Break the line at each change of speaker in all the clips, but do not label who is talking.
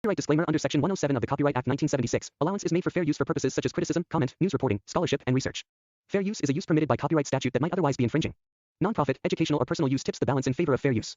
Copyright disclaimer under Section 107 of the Copyright Act 1976. Allowance is made for fair use for purposes such as criticism, comment, news reporting, scholarship, and research. Fair use is a use permitted by copyright statute that might otherwise be infringing. Nonprofit, educational, or personal use tips the balance in favor of fair use.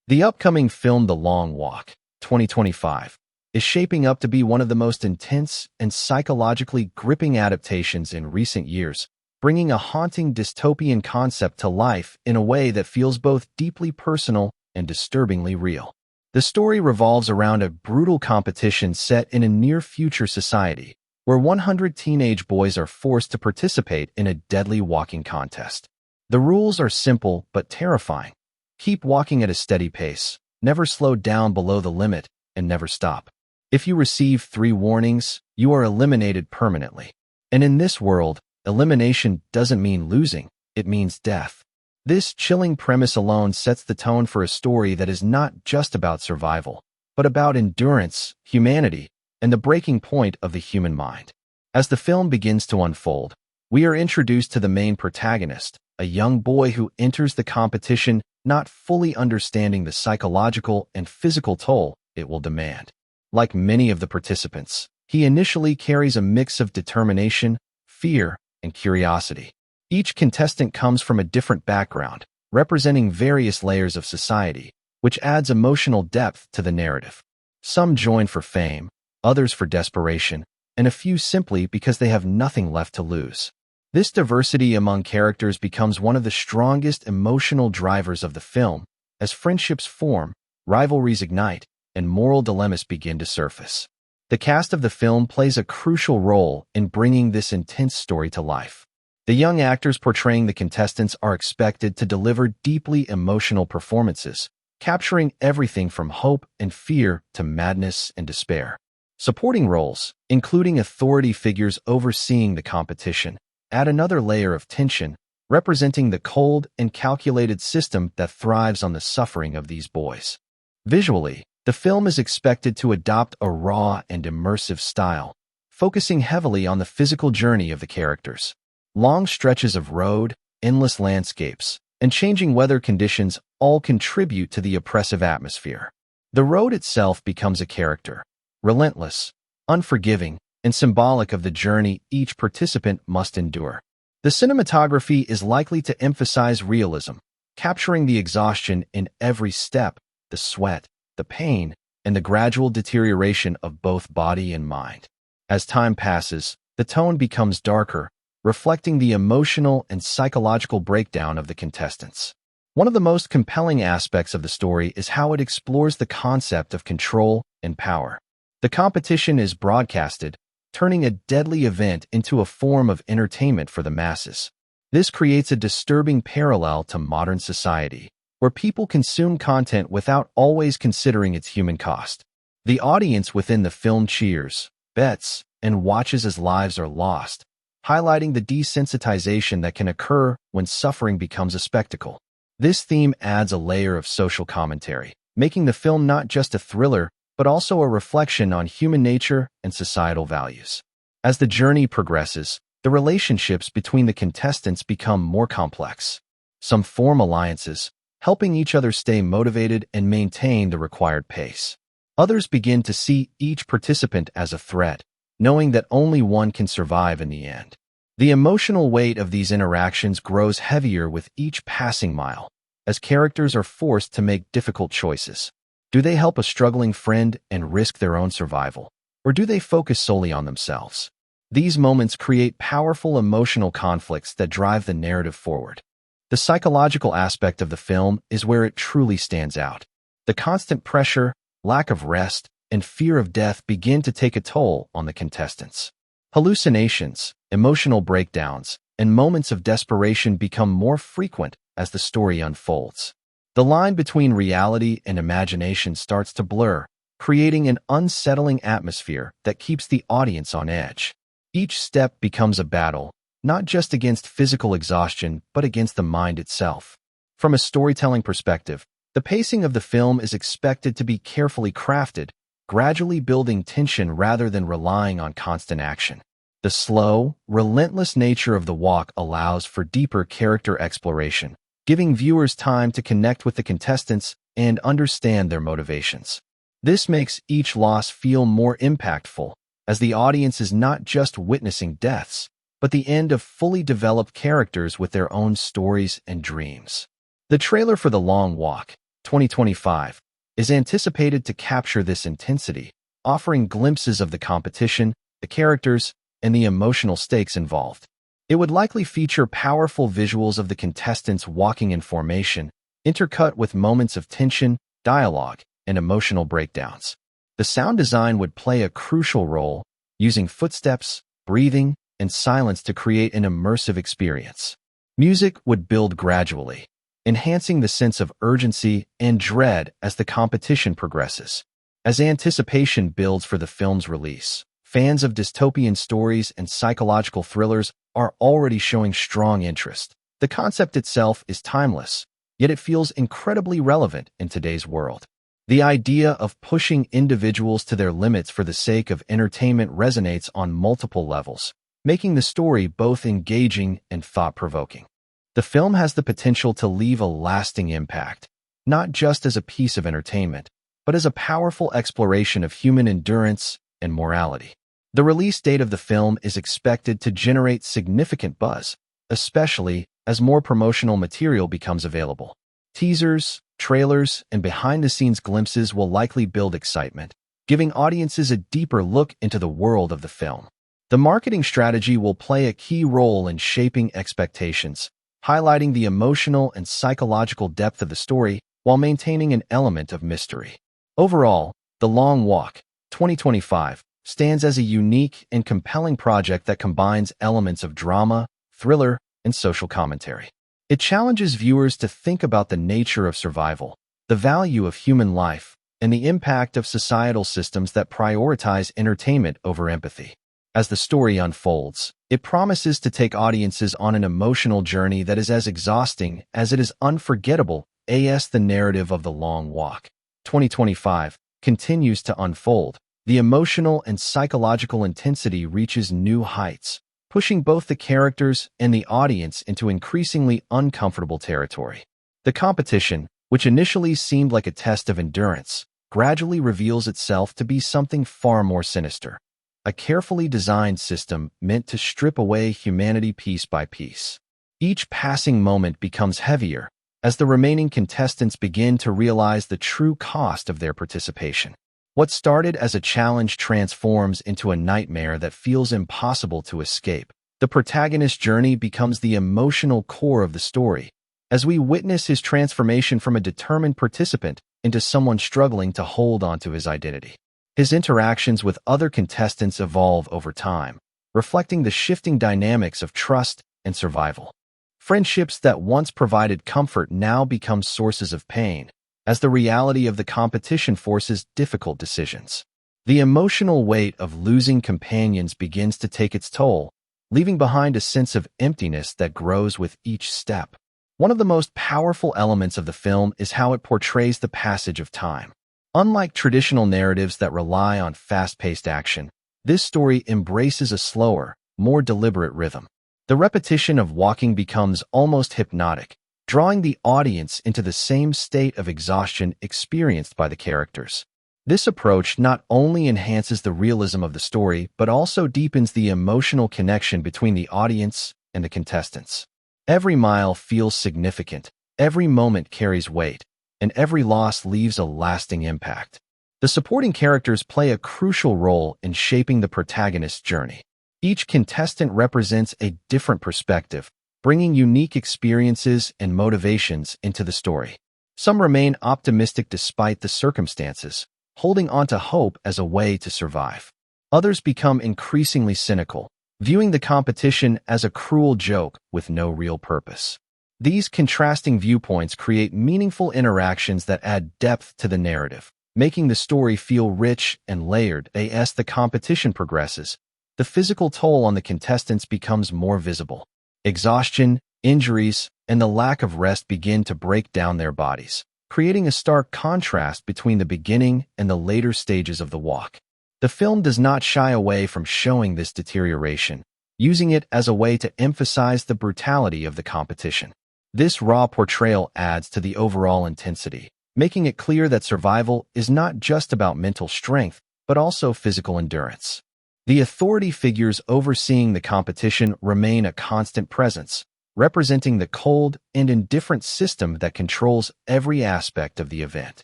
The upcoming film The Long Walk, 2025, is shaping up to be one of the most intense and psychologically gripping adaptations in recent years, bringing a haunting dystopian concept to life in a way that feels both deeply personal and disturbingly real. The story revolves around a brutal competition set in a near-future society, where 100 teenage boys are forced to participate in a deadly walking contest. The rules are simple but terrifying. Keep walking at a steady pace, never slow down below the limit, and never stop. If you receive 3 warnings, you are eliminated permanently. And in this world, elimination doesn't mean losing, it means death. This chilling premise alone sets the tone for a story that is not just about survival, but about endurance, humanity, and the breaking point of the human mind. As the film begins to unfold, we are introduced to the main protagonist, a young boy who enters the competition not fully understanding the psychological and physical toll it will demand. Like many of the participants, he initially carries a mix of determination, fear, and curiosity. Each contestant comes from a different background, representing various layers of society, which adds emotional depth to the narrative. Some join for fame, others for desperation, and a few simply because they have nothing left to lose. This diversity among characters becomes one of the strongest emotional drivers of the film, as friendships form, rivalries ignite, and moral dilemmas begin to surface. The cast of the film plays a crucial role in bringing this intense story to life. The young actors portraying the contestants are expected to deliver deeply emotional performances, capturing everything from hope and fear to madness and despair. Supporting roles, including authority figures overseeing the competition, add another layer of tension, representing the cold and calculated system that thrives on the suffering of these boys. Visually, the film is expected to adopt a raw and immersive style, focusing heavily on the physical journey of the characters. Long stretches of road, endless landscapes, and changing weather conditions all contribute to the oppressive atmosphere. The road itself becomes a character, relentless, unforgiving, and symbolic of the journey each participant must endure. The cinematography is likely to emphasize realism, capturing the exhaustion in every step, the sweat, the pain, and the gradual deterioration of both body and mind. As time passes, the tone becomes darker, reflecting the emotional and psychological breakdown of the contestants. One of the most compelling aspects of the story is how it explores the concept of control and power. The competition is broadcasted, turning a deadly event into a form of entertainment for the masses. This creates a disturbing parallel to modern society, where people consume content without always considering its human cost. The audience within the film cheers, bets, and watches as lives are lost, highlighting the desensitization that can occur when suffering becomes a spectacle. This theme adds a layer of social commentary, making the film not just a thriller, but also a reflection on human nature and societal values. As the journey progresses, the relationships between the contestants become more complex. Some form alliances, helping each other stay motivated and maintain the required pace. Others begin to see each participant as a threat, knowing that only one can survive in the end. The emotional weight of these interactions grows heavier with each passing mile, as characters are forced to make difficult choices. Do they help a struggling friend and risk their own survival, or do they focus solely on themselves? These moments create powerful emotional conflicts that drive the narrative forward. The psychological aspect of the film is where it truly stands out. The constant pressure, lack of rest, and fear of death begin to take a toll on the contestants. Hallucinations, emotional breakdowns, and moments of desperation become more frequent as the story unfolds. The line between reality and imagination starts to blur, creating an unsettling atmosphere that keeps the audience on edge. Each step becomes a battle, not just against physical exhaustion, but against the mind itself. From a storytelling perspective, the pacing of the film is expected to be carefully crafted, gradually building tension rather than relying on constant action. The slow, relentless nature of the walk allows for deeper character exploration, giving viewers time to connect with the contestants and understand their motivations. This makes each loss feel more impactful, as the audience is not just witnessing deaths, but the end of fully developed characters with their own stories and dreams. The trailer for The Long Walk, 2025, is anticipated to capture this intensity, offering glimpses of the competition, the characters, and the emotional stakes involved. It would likely feature powerful visuals of the contestants walking in formation, intercut with moments of tension, dialogue, and emotional breakdowns. The sound design would play a crucial role, using footsteps, breathing, and silence to create an immersive experience. Music would build gradually, enhancing the sense of urgency and dread as the competition progresses. As anticipation builds for the film's release, fans of dystopian stories and psychological thrillers are already showing strong interest. The concept itself is timeless, yet it feels incredibly relevant in today's world. The idea of pushing individuals to their limits for the sake of entertainment resonates on multiple levels, making the story both engaging and thought-provoking. The film has the potential to leave a lasting impact, not just as a piece of entertainment, but as a powerful exploration of human endurance and morality. The release date of the film is expected to generate significant buzz, especially as more promotional material becomes available. Teasers, trailers, and behind-the-scenes glimpses will likely build excitement, giving audiences a deeper look into the world of the film. The marketing strategy will play a key role in shaping expectations, highlighting the emotional and psychological depth of the story while maintaining an element of mystery. Overall, The Long Walk, 2025, stands as a unique and compelling project that combines elements of drama, thriller, and social commentary. It challenges viewers to think about the nature of survival, the value of human life, and the impact of societal systems that prioritize entertainment over empathy. As the story unfolds, it promises to take audiences on an emotional journey that is as exhausting as it is unforgettable. As the narrative of The Long Walk, 2025, continues to unfold, the emotional and psychological intensity reaches new heights, pushing both the characters and the audience into increasingly uncomfortable territory. The competition, which initially seemed like a test of endurance, gradually reveals itself to be something far more sinister. A carefully designed system meant to strip away humanity piece by piece. Each passing moment becomes heavier as the remaining contestants begin to realize the true cost of their participation. What started as a challenge transforms into a nightmare that feels impossible to escape. The protagonist's journey becomes the emotional core of the story, as we witness his transformation from a determined participant into someone struggling to hold onto his identity. His interactions with other contestants evolve over time, reflecting the shifting dynamics of trust and survival. Friendships that once provided comfort now become sources of pain, as the reality of the competition forces difficult decisions. The emotional weight of losing companions begins to take its toll, leaving behind a sense of emptiness that grows with each step. One of the most powerful elements of the film is how it portrays the passage of time. Unlike traditional narratives that rely on fast-paced action, this story embraces a slower, more deliberate rhythm. The repetition of walking becomes almost hypnotic, drawing the audience into the same state of exhaustion experienced by the characters. This approach not only enhances the realism of the story, but also deepens the emotional connection between the audience and the contestants. Every mile feels significant, every moment carries weight, and every loss leaves a lasting impact. The supporting characters play a crucial role in shaping the protagonist's journey. Each contestant represents a different perspective, bringing unique experiences and motivations into the story. Some remain optimistic despite the circumstances, holding on to hope as a way to survive. Others become increasingly cynical, viewing the competition as a cruel joke with no real purpose. These contrasting viewpoints create meaningful interactions that add depth to the narrative, making the story feel rich and layered. As the competition progresses, the physical toll on the contestants becomes more visible. Exhaustion, injuries, and the lack of rest begin to break down their bodies, creating a stark contrast between the beginning and the later stages of the walk. The film does not shy away from showing this deterioration, using it as a way to emphasize the brutality of the competition. This raw portrayal adds to the overall intensity, making it clear that survival is not just about mental strength, but also physical endurance. The authority figures overseeing the competition remain a constant presence, representing the cold and indifferent system that controls every aspect of the event.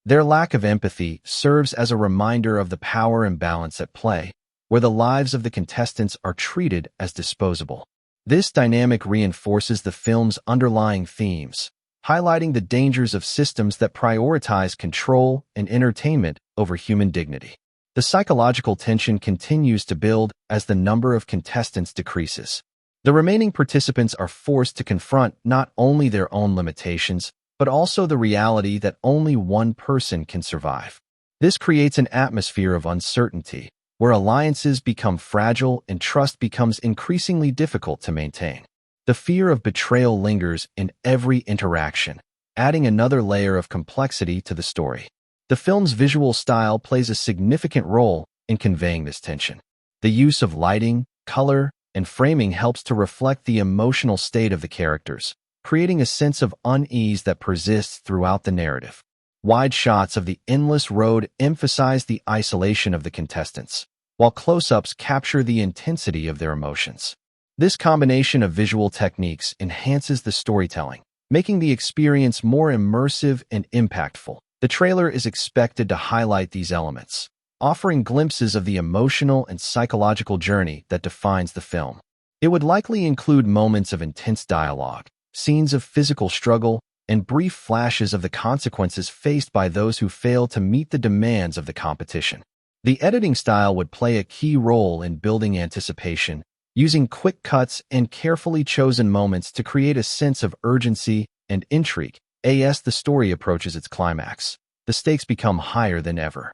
Their lack of empathy serves as a reminder of the power imbalance at play, where the lives of the contestants are treated as disposable. This dynamic reinforces the film's underlying themes, highlighting the dangers of systems that prioritize control and entertainment over human dignity. The psychological tension continues to build as the number of contestants decreases. The remaining participants are forced to confront not only their own limitations, but also the reality that only one person can survive. This creates an atmosphere of uncertainty, where alliances become fragile and trust becomes increasingly difficult to maintain. The fear of betrayal lingers in every interaction, adding another layer of complexity to the story. The film's visual style plays a significant role in conveying this tension. The use of lighting, color, and framing helps to reflect the emotional state of the characters, creating a sense of unease that persists throughout the narrative. Wide shots of the endless road emphasize the isolation of the contestants, while close-ups capture the intensity of their emotions. This combination of visual techniques enhances the storytelling, making the experience more immersive and impactful. The trailer is expected to highlight these elements, offering glimpses of the emotional and psychological journey that defines the film. It would likely include moments of intense dialogue, scenes of physical struggle, and brief flashes of the consequences faced by those who fail to meet the demands of the competition. The editing style would play a key role in building anticipation, using quick cuts and carefully chosen moments to create a sense of urgency and intrigue. As the story approaches its climax, the stakes become higher than ever.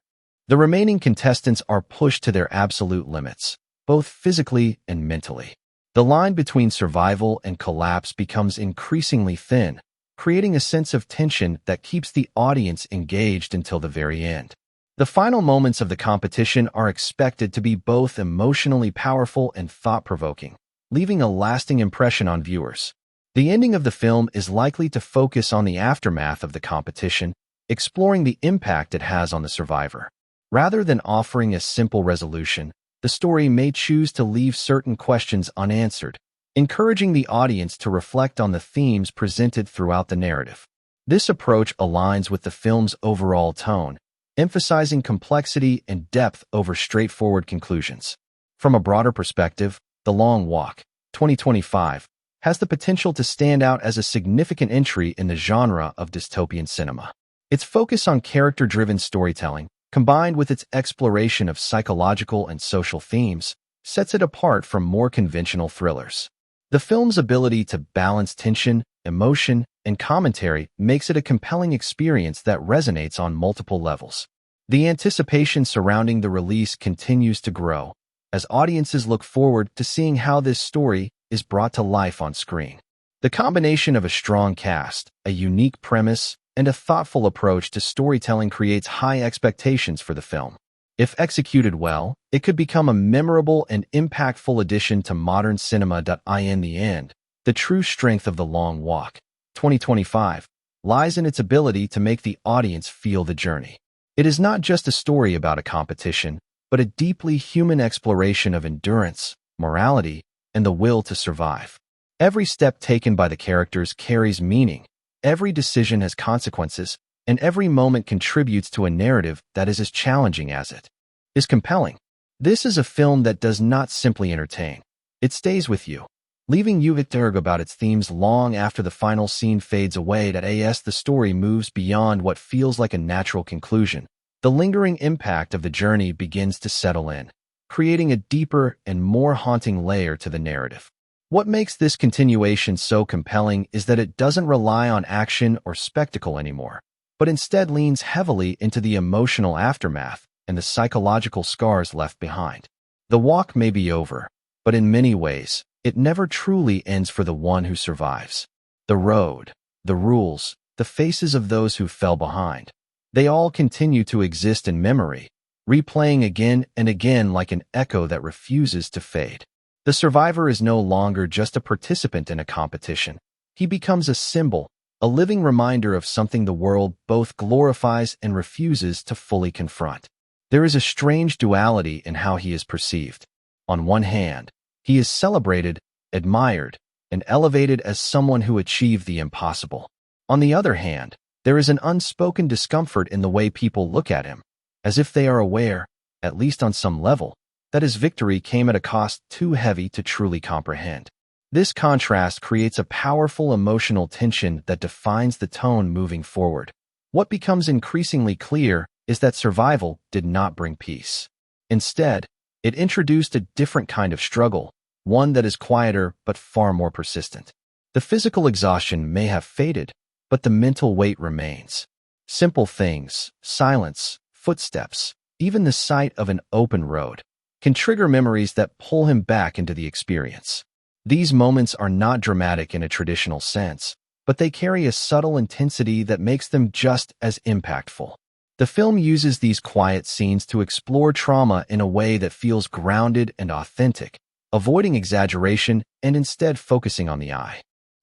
The remaining contestants are pushed to their absolute limits, both physically and mentally. The line between survival and collapse becomes increasingly thin, creating a sense of tension that keeps the audience engaged until the very end. The final moments of the competition are expected to be both emotionally powerful and thought-provoking, leaving a lasting impression on viewers. The ending of the film is likely to focus on the aftermath of the competition, exploring the impact it has on the survivor. Rather than offering a simple resolution, the story may choose to leave certain questions unanswered, encouraging the audience to reflect on the themes presented throughout the narrative. This approach aligns with the film's overall tone, emphasizing complexity and depth over straightforward conclusions. From a broader perspective, The Long Walk, 2025, has the potential to stand out as a significant entry in the genre of dystopian cinema. Its focus on character-driven storytelling, combined with its exploration of psychological and social themes, sets it apart from more conventional thrillers. The film's ability to balance tension, emotion, and commentary makes it a compelling experience that resonates on multiple levels. The anticipation surrounding the release continues to grow, as audiences look forward to seeing how this story is brought to life on screen. The combination of a strong cast, a unique premise, and a thoughtful approach to storytelling creates high expectations for the film. If executed well, it could become a memorable and impactful addition to modern cinema. In the end, the true strength of The Long Walk, 2025, lies in its ability to make the audience feel the journey. It is not just a story about a competition, but a deeply human exploration of endurance, morality, and the will to survive. Every step taken by the characters carries meaning, every decision has consequences, and every moment contributes to a narrative that is as challenging as it is compelling. This is a film that does not simply entertain. It stays with you, leaving you intrigued about its themes long after the final scene fades away. As the story moves beyond what feels like a natural conclusion, the lingering impact of the journey begins to settle in, creating a deeper and more haunting layer to the narrative. What makes this continuation so compelling is that it doesn't rely on action or spectacle anymore, but instead leans heavily into the emotional aftermath and the psychological scars left behind. The walk may be over, but in many ways, it never truly ends for the one who survives. The road, the rules, the faces of those who fell behind, they all continue to exist in memory, replaying again and again like an echo that refuses to fade. The survivor is no longer just a participant in a competition. He becomes a symbol, a living reminder of something the world both glorifies and refuses to fully confront. There is a strange duality in how he is perceived. On one hand, he is celebrated, admired, and elevated as someone who achieved the impossible. On the other hand, there is an unspoken discomfort in the way people look at him, as if they are aware, at least on some level, that his victory came at a cost too heavy to truly comprehend. This contrast creates a powerful emotional tension that defines the tone moving forward. What becomes increasingly clear is that survival did not bring peace. Instead, it introduced a different kind of struggle, one that is quieter but far more persistent. The physical exhaustion may have faded, but the mental weight remains. Simple things, silence, footsteps, even the sight of an open road, can trigger memories that pull him back into the experience. These moments are not dramatic in a traditional sense, but they carry a subtle intensity that makes them just as impactful. The film uses these quiet scenes to explore trauma in a way that feels grounded and authentic, avoiding exaggeration and instead focusing on the eye.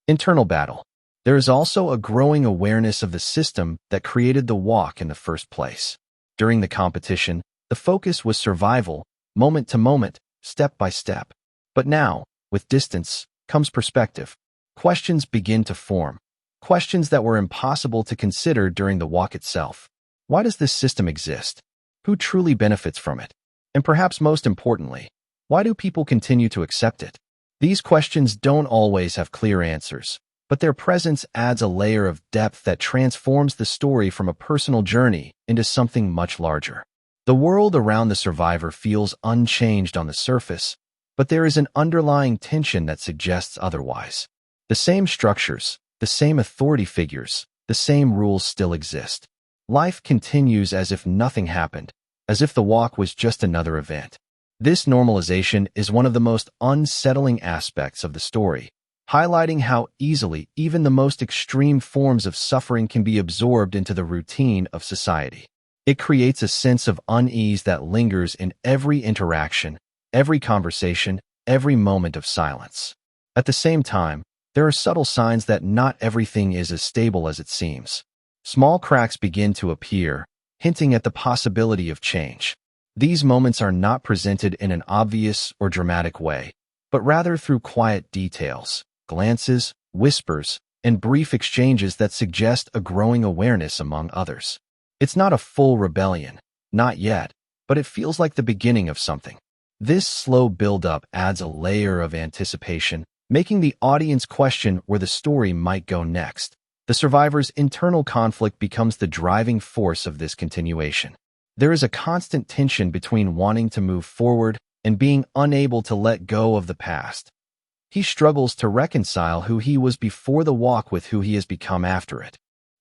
Internal battle. There is also a growing awareness of the system that created the walk in the first place. During the competition, the focus was survival, moment to moment, step by step. But now, with distance, comes perspective. Questions begin to form. Questions that were impossible to consider during the walk itself. Why does this system exist? Who truly benefits from it? And perhaps most importantly, why do people continue to accept it? These questions don't always have clear answers, but their presence adds a layer of depth that transforms the story from a personal journey into something much larger. The world around the survivor feels unchanged on the surface, but there is an underlying tension that suggests otherwise. The same structures, the same authority figures, the same rules still exist. Life continues as if nothing happened, as if the walk was just another event. This normalization is one of the most unsettling aspects of the story, highlighting how easily even the most extreme forms of suffering can be absorbed into the routine of society. It creates a sense of unease that lingers in every interaction, every conversation, every moment of silence. At the same time, there are subtle signs that not everything is as stable as it seems. Small cracks begin to appear, hinting at the possibility of change. These moments are not presented in an obvious or dramatic way, but rather through quiet details, glances, whispers, and brief exchanges that suggest a growing awareness among others. It's not a full rebellion, not yet, but it feels like the beginning of something. This slow build-up adds a layer of anticipation, making the audience question where the story might go next. The survivor's internal conflict becomes the driving force of this continuation. There is a constant tension between wanting to move forward and being unable to let go of the past. He struggles to reconcile who he was before the walk with who he has become after it.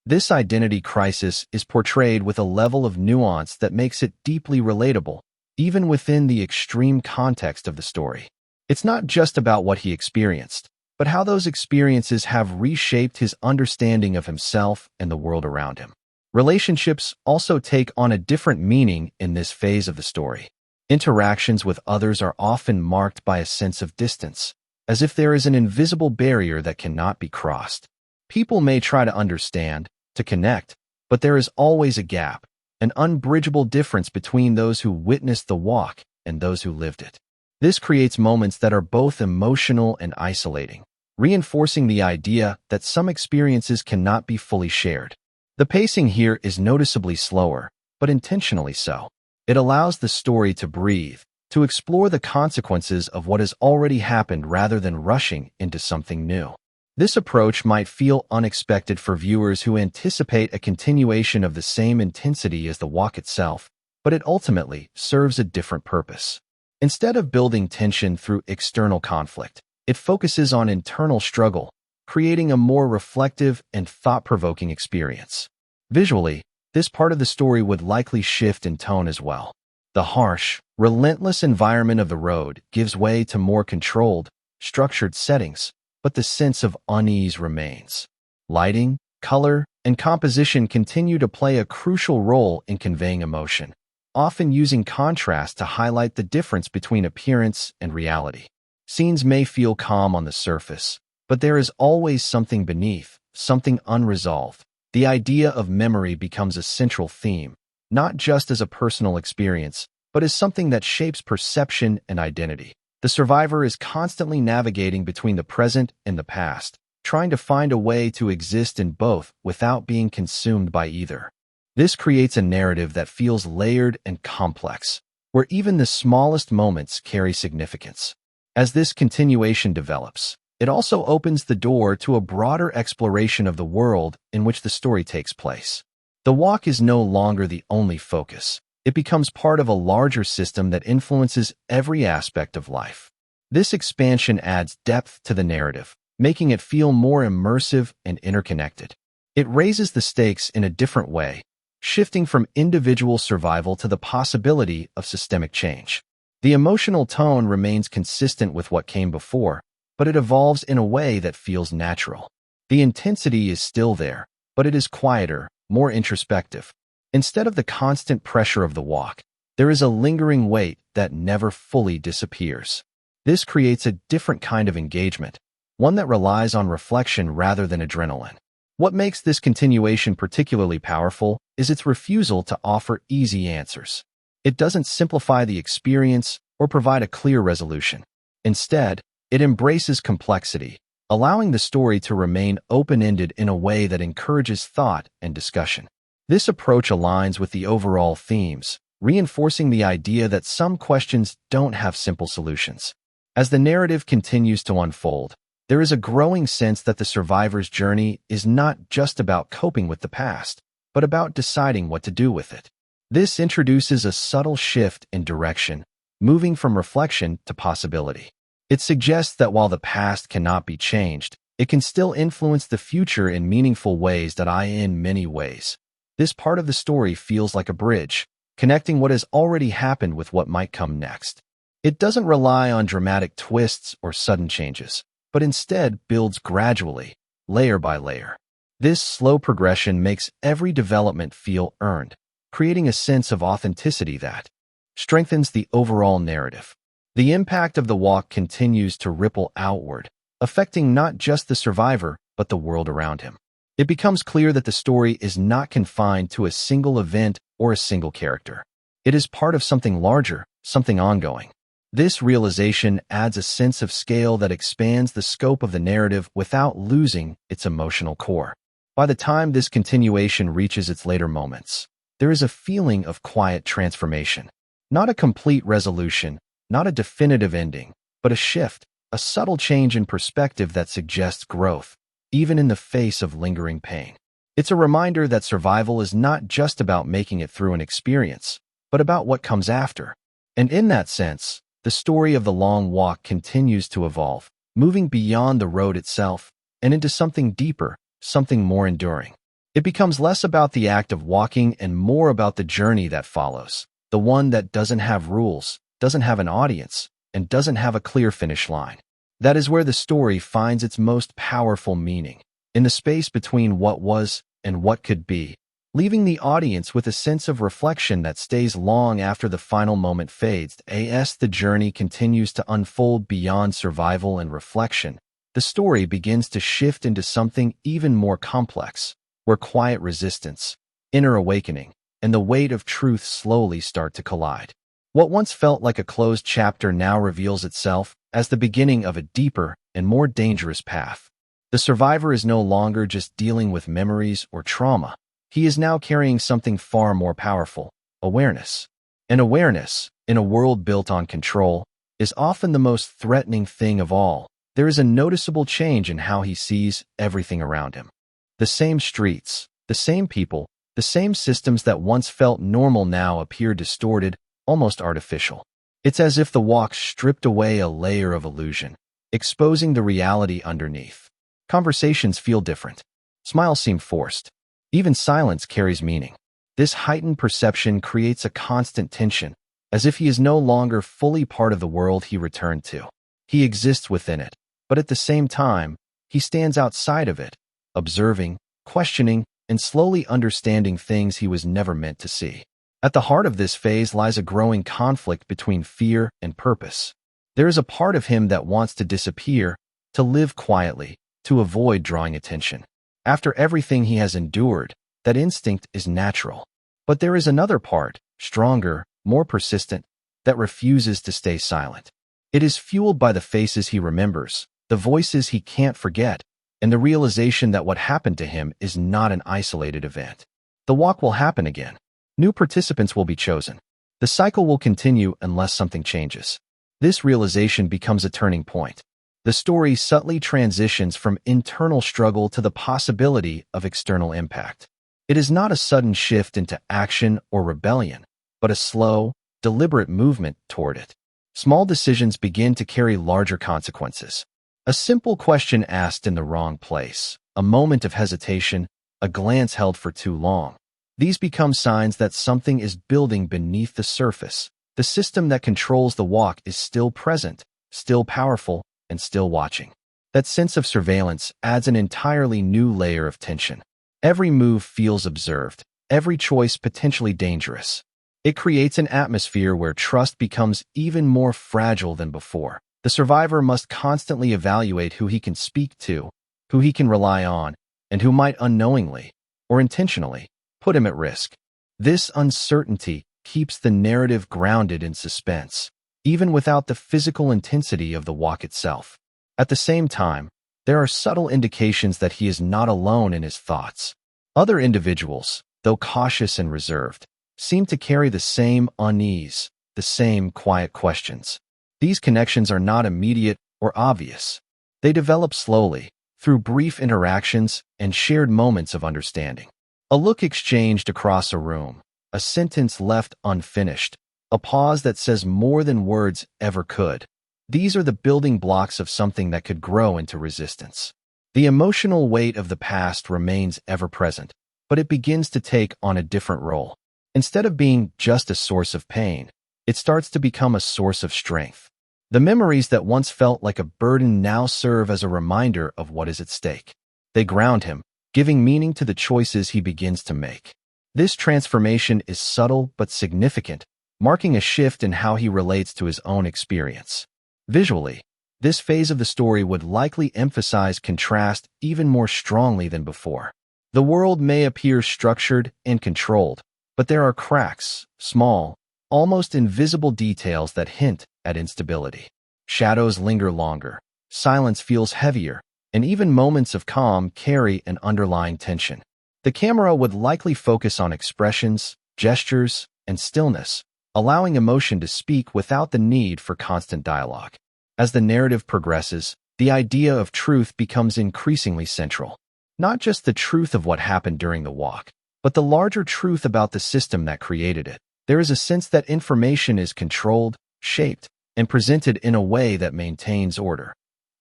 This identity crisis is portrayed with a level of nuance that makes it deeply relatable, even within the extreme context of the story. It's not just about what he experienced, but how those experiences have reshaped his understanding of himself and the world around him. Relationships also take on a different meaning in this phase of the story. Interactions with others are often marked by a sense of distance, as if there is an invisible barrier that cannot be crossed. People may try to understand, to connect, but there is always a gap, an unbridgeable difference between those who witnessed the walk and those who lived it. This creates moments that are both emotional and isolating, reinforcing the idea that some experiences cannot be fully shared. The pacing here is noticeably slower, but intentionally so. It allows the story to breathe, to explore the consequences of what has already happened rather than rushing into something new. This approach might feel unexpected for viewers who anticipate a continuation of the same intensity as the walk itself, but it ultimately serves a different purpose. Instead of building tension through external conflict, it focuses on internal struggle, creating a more reflective and thought-provoking experience. Visually, this part of the story would likely shift in tone as well. The harsh, relentless environment of the road gives way to more controlled, structured settings, but the sense of unease remains. Lighting, color, and composition continue to play a crucial role in conveying emotion, often using contrast to highlight the difference between appearance and reality. Scenes may feel calm on the surface, but there is always something beneath, something unresolved. The idea of memory becomes a central theme, not just as a personal experience, but as something that shapes perception and identity. The survivor is constantly navigating between the present and the past, trying to find a way to exist in both without being consumed by either. This creates a narrative that feels layered and complex, where even the smallest moments carry significance. As this continuation develops, it also opens the door to a broader exploration of the world in which the story takes place. The walk is no longer the only focus. It becomes part of a larger system that influences every aspect of life. This expansion adds depth to the narrative, making it feel more immersive and interconnected. It raises the stakes in a different way, shifting from individual survival to the possibility of systemic change. The emotional tone remains consistent with what came before, but it evolves in a way that feels natural. The intensity is still there, but it is quieter, more introspective. Instead of the constant pressure of the walk, there is a lingering weight that never fully disappears. This creates a different kind of engagement, one that relies on reflection rather than adrenaline. What makes this continuation particularly powerful is its refusal to offer easy answers. It doesn't simplify the experience or provide a clear resolution. Instead, it embraces complexity, allowing the story to remain open-ended in a way that encourages thought and discussion. This approach aligns with the overall themes, reinforcing the idea that some questions don't have simple solutions. As the narrative continues to unfold, there is a growing sense that the survivor's journey is not just about coping with the past, but about deciding what to do with it. This introduces a subtle shift in direction, moving from reflection to possibility. It suggests that while the past cannot be changed, it can still influence the future in meaningful ways in many ways. This part of the story feels like a bridge, connecting what has already happened with what might come next. It doesn't rely on dramatic twists or sudden changes, but instead builds gradually, layer by layer. This slow progression makes every development feel earned, creating a sense of authenticity that strengthens the overall narrative. The impact of the walk continues to ripple outward, affecting not just the survivor, but the world around him. It becomes clear that the story is not confined to a single event or a single character. It is part of something larger, something ongoing. This realization adds a sense of scale that expands the scope of the narrative without losing its emotional core. By the time this continuation reaches its later moments, there is a feeling of quiet transformation. Not a complete resolution, not a definitive ending, but a shift, a subtle change in perspective that suggests growth, even in the face of lingering pain. It's a reminder that survival is not just about making it through an experience, but about what comes after. And in that sense, the story of the long walk continues to evolve, moving beyond the road itself and into something deeper, something more enduring. It becomes less about the act of walking and more about the journey that follows, the one that doesn't have rules, doesn't have an audience, and doesn't have a clear finish line. That is where the story finds its most powerful meaning, in the space between what was and what could be, leaving the audience with a sense of reflection that stays long after the final moment fades. As the journey continues to unfold beyond survival and reflection, the story begins to shift into something even more complex, where quiet resistance, inner awakening, and the weight of truth slowly start to collide. What once felt like a closed chapter now reveals itself as the beginning of a deeper and more dangerous path. The survivor is no longer just dealing with memories or trauma. He is now carrying something far more powerful, awareness. And awareness, in a world built on control, is often the most threatening thing of all. There is a noticeable change in how he sees everything around him. The same streets, the same people, the same systems that once felt normal now appear distorted, almost artificial. It's as if the walk stripped away a layer of illusion, exposing the reality underneath. Conversations feel different. Smiles seem forced. Even silence carries meaning. This heightened perception creates a constant tension, as if he is no longer fully part of the world he returned to. He exists within it, but at the same time, he stands outside of it, observing, questioning, and slowly understanding things he was never meant to see. At the heart of this phase lies a growing conflict between fear and purpose. There is a part of him that wants to disappear, to live quietly, to avoid drawing attention. After everything he has endured, that instinct is natural. But there is another part, stronger, more persistent, that refuses to stay silent. It is fueled by the faces he remembers, the voices he can't forget, and the realization that what happened to him is not an isolated event. The walk will happen again. New participants will be chosen. The cycle will continue unless something changes. This realization becomes a turning point. The story subtly transitions from internal struggle to the possibility of external impact. It is not a sudden shift into action or rebellion, but a slow, deliberate movement toward it. Small decisions begin to carry larger consequences. A simple question asked in the wrong place, a moment of hesitation, a glance held for too long. These become signs that something is building beneath the surface. The system that controls the walk is still present, still powerful, and still watching. That sense of surveillance adds an entirely new layer of tension. Every move feels observed, every choice potentially dangerous. It creates an atmosphere where trust becomes even more fragile than before. The survivor must constantly evaluate who he can speak to, who he can rely on, and who might unknowingly, or intentionally, put him at risk. This uncertainty keeps the narrative grounded in suspense, even without the physical intensity of the walk itself. At the same time, there are subtle indications that he is not alone in his thoughts. Other individuals, though cautious and reserved, seem to carry the same unease, the same quiet questions. These connections are not immediate or obvious. They develop slowly, through brief interactions and shared moments of understanding. A look exchanged across a room, a sentence left unfinished, a pause that says more than words ever could. These are the building blocks of something that could grow into resistance. The emotional weight of the past remains ever present, but it begins to take on a different role. Instead of being just a source of pain, it starts to become a source of strength. The memories that once felt like a burden now serve as a reminder of what is at stake. They ground him, giving meaning to the choices he begins to make. This transformation is subtle but significant, marking a shift in how he relates to his own experience. Visually, this phase of the story would likely emphasize contrast even more strongly than before. The world may appear structured and controlled, but there are cracks, small, almost invisible details that hint at instability. Shadows linger longer, silence feels heavier, and even moments of calm carry an underlying tension. The camera would likely focus on expressions, gestures, and stillness, allowing emotion to speak without the need for constant dialogue. As the narrative progresses, the idea of truth becomes increasingly central. Not just the truth of what happened during the walk, but the larger truth about the system that created it. There is a sense that information is controlled, shaped, and presented in a way that maintains order.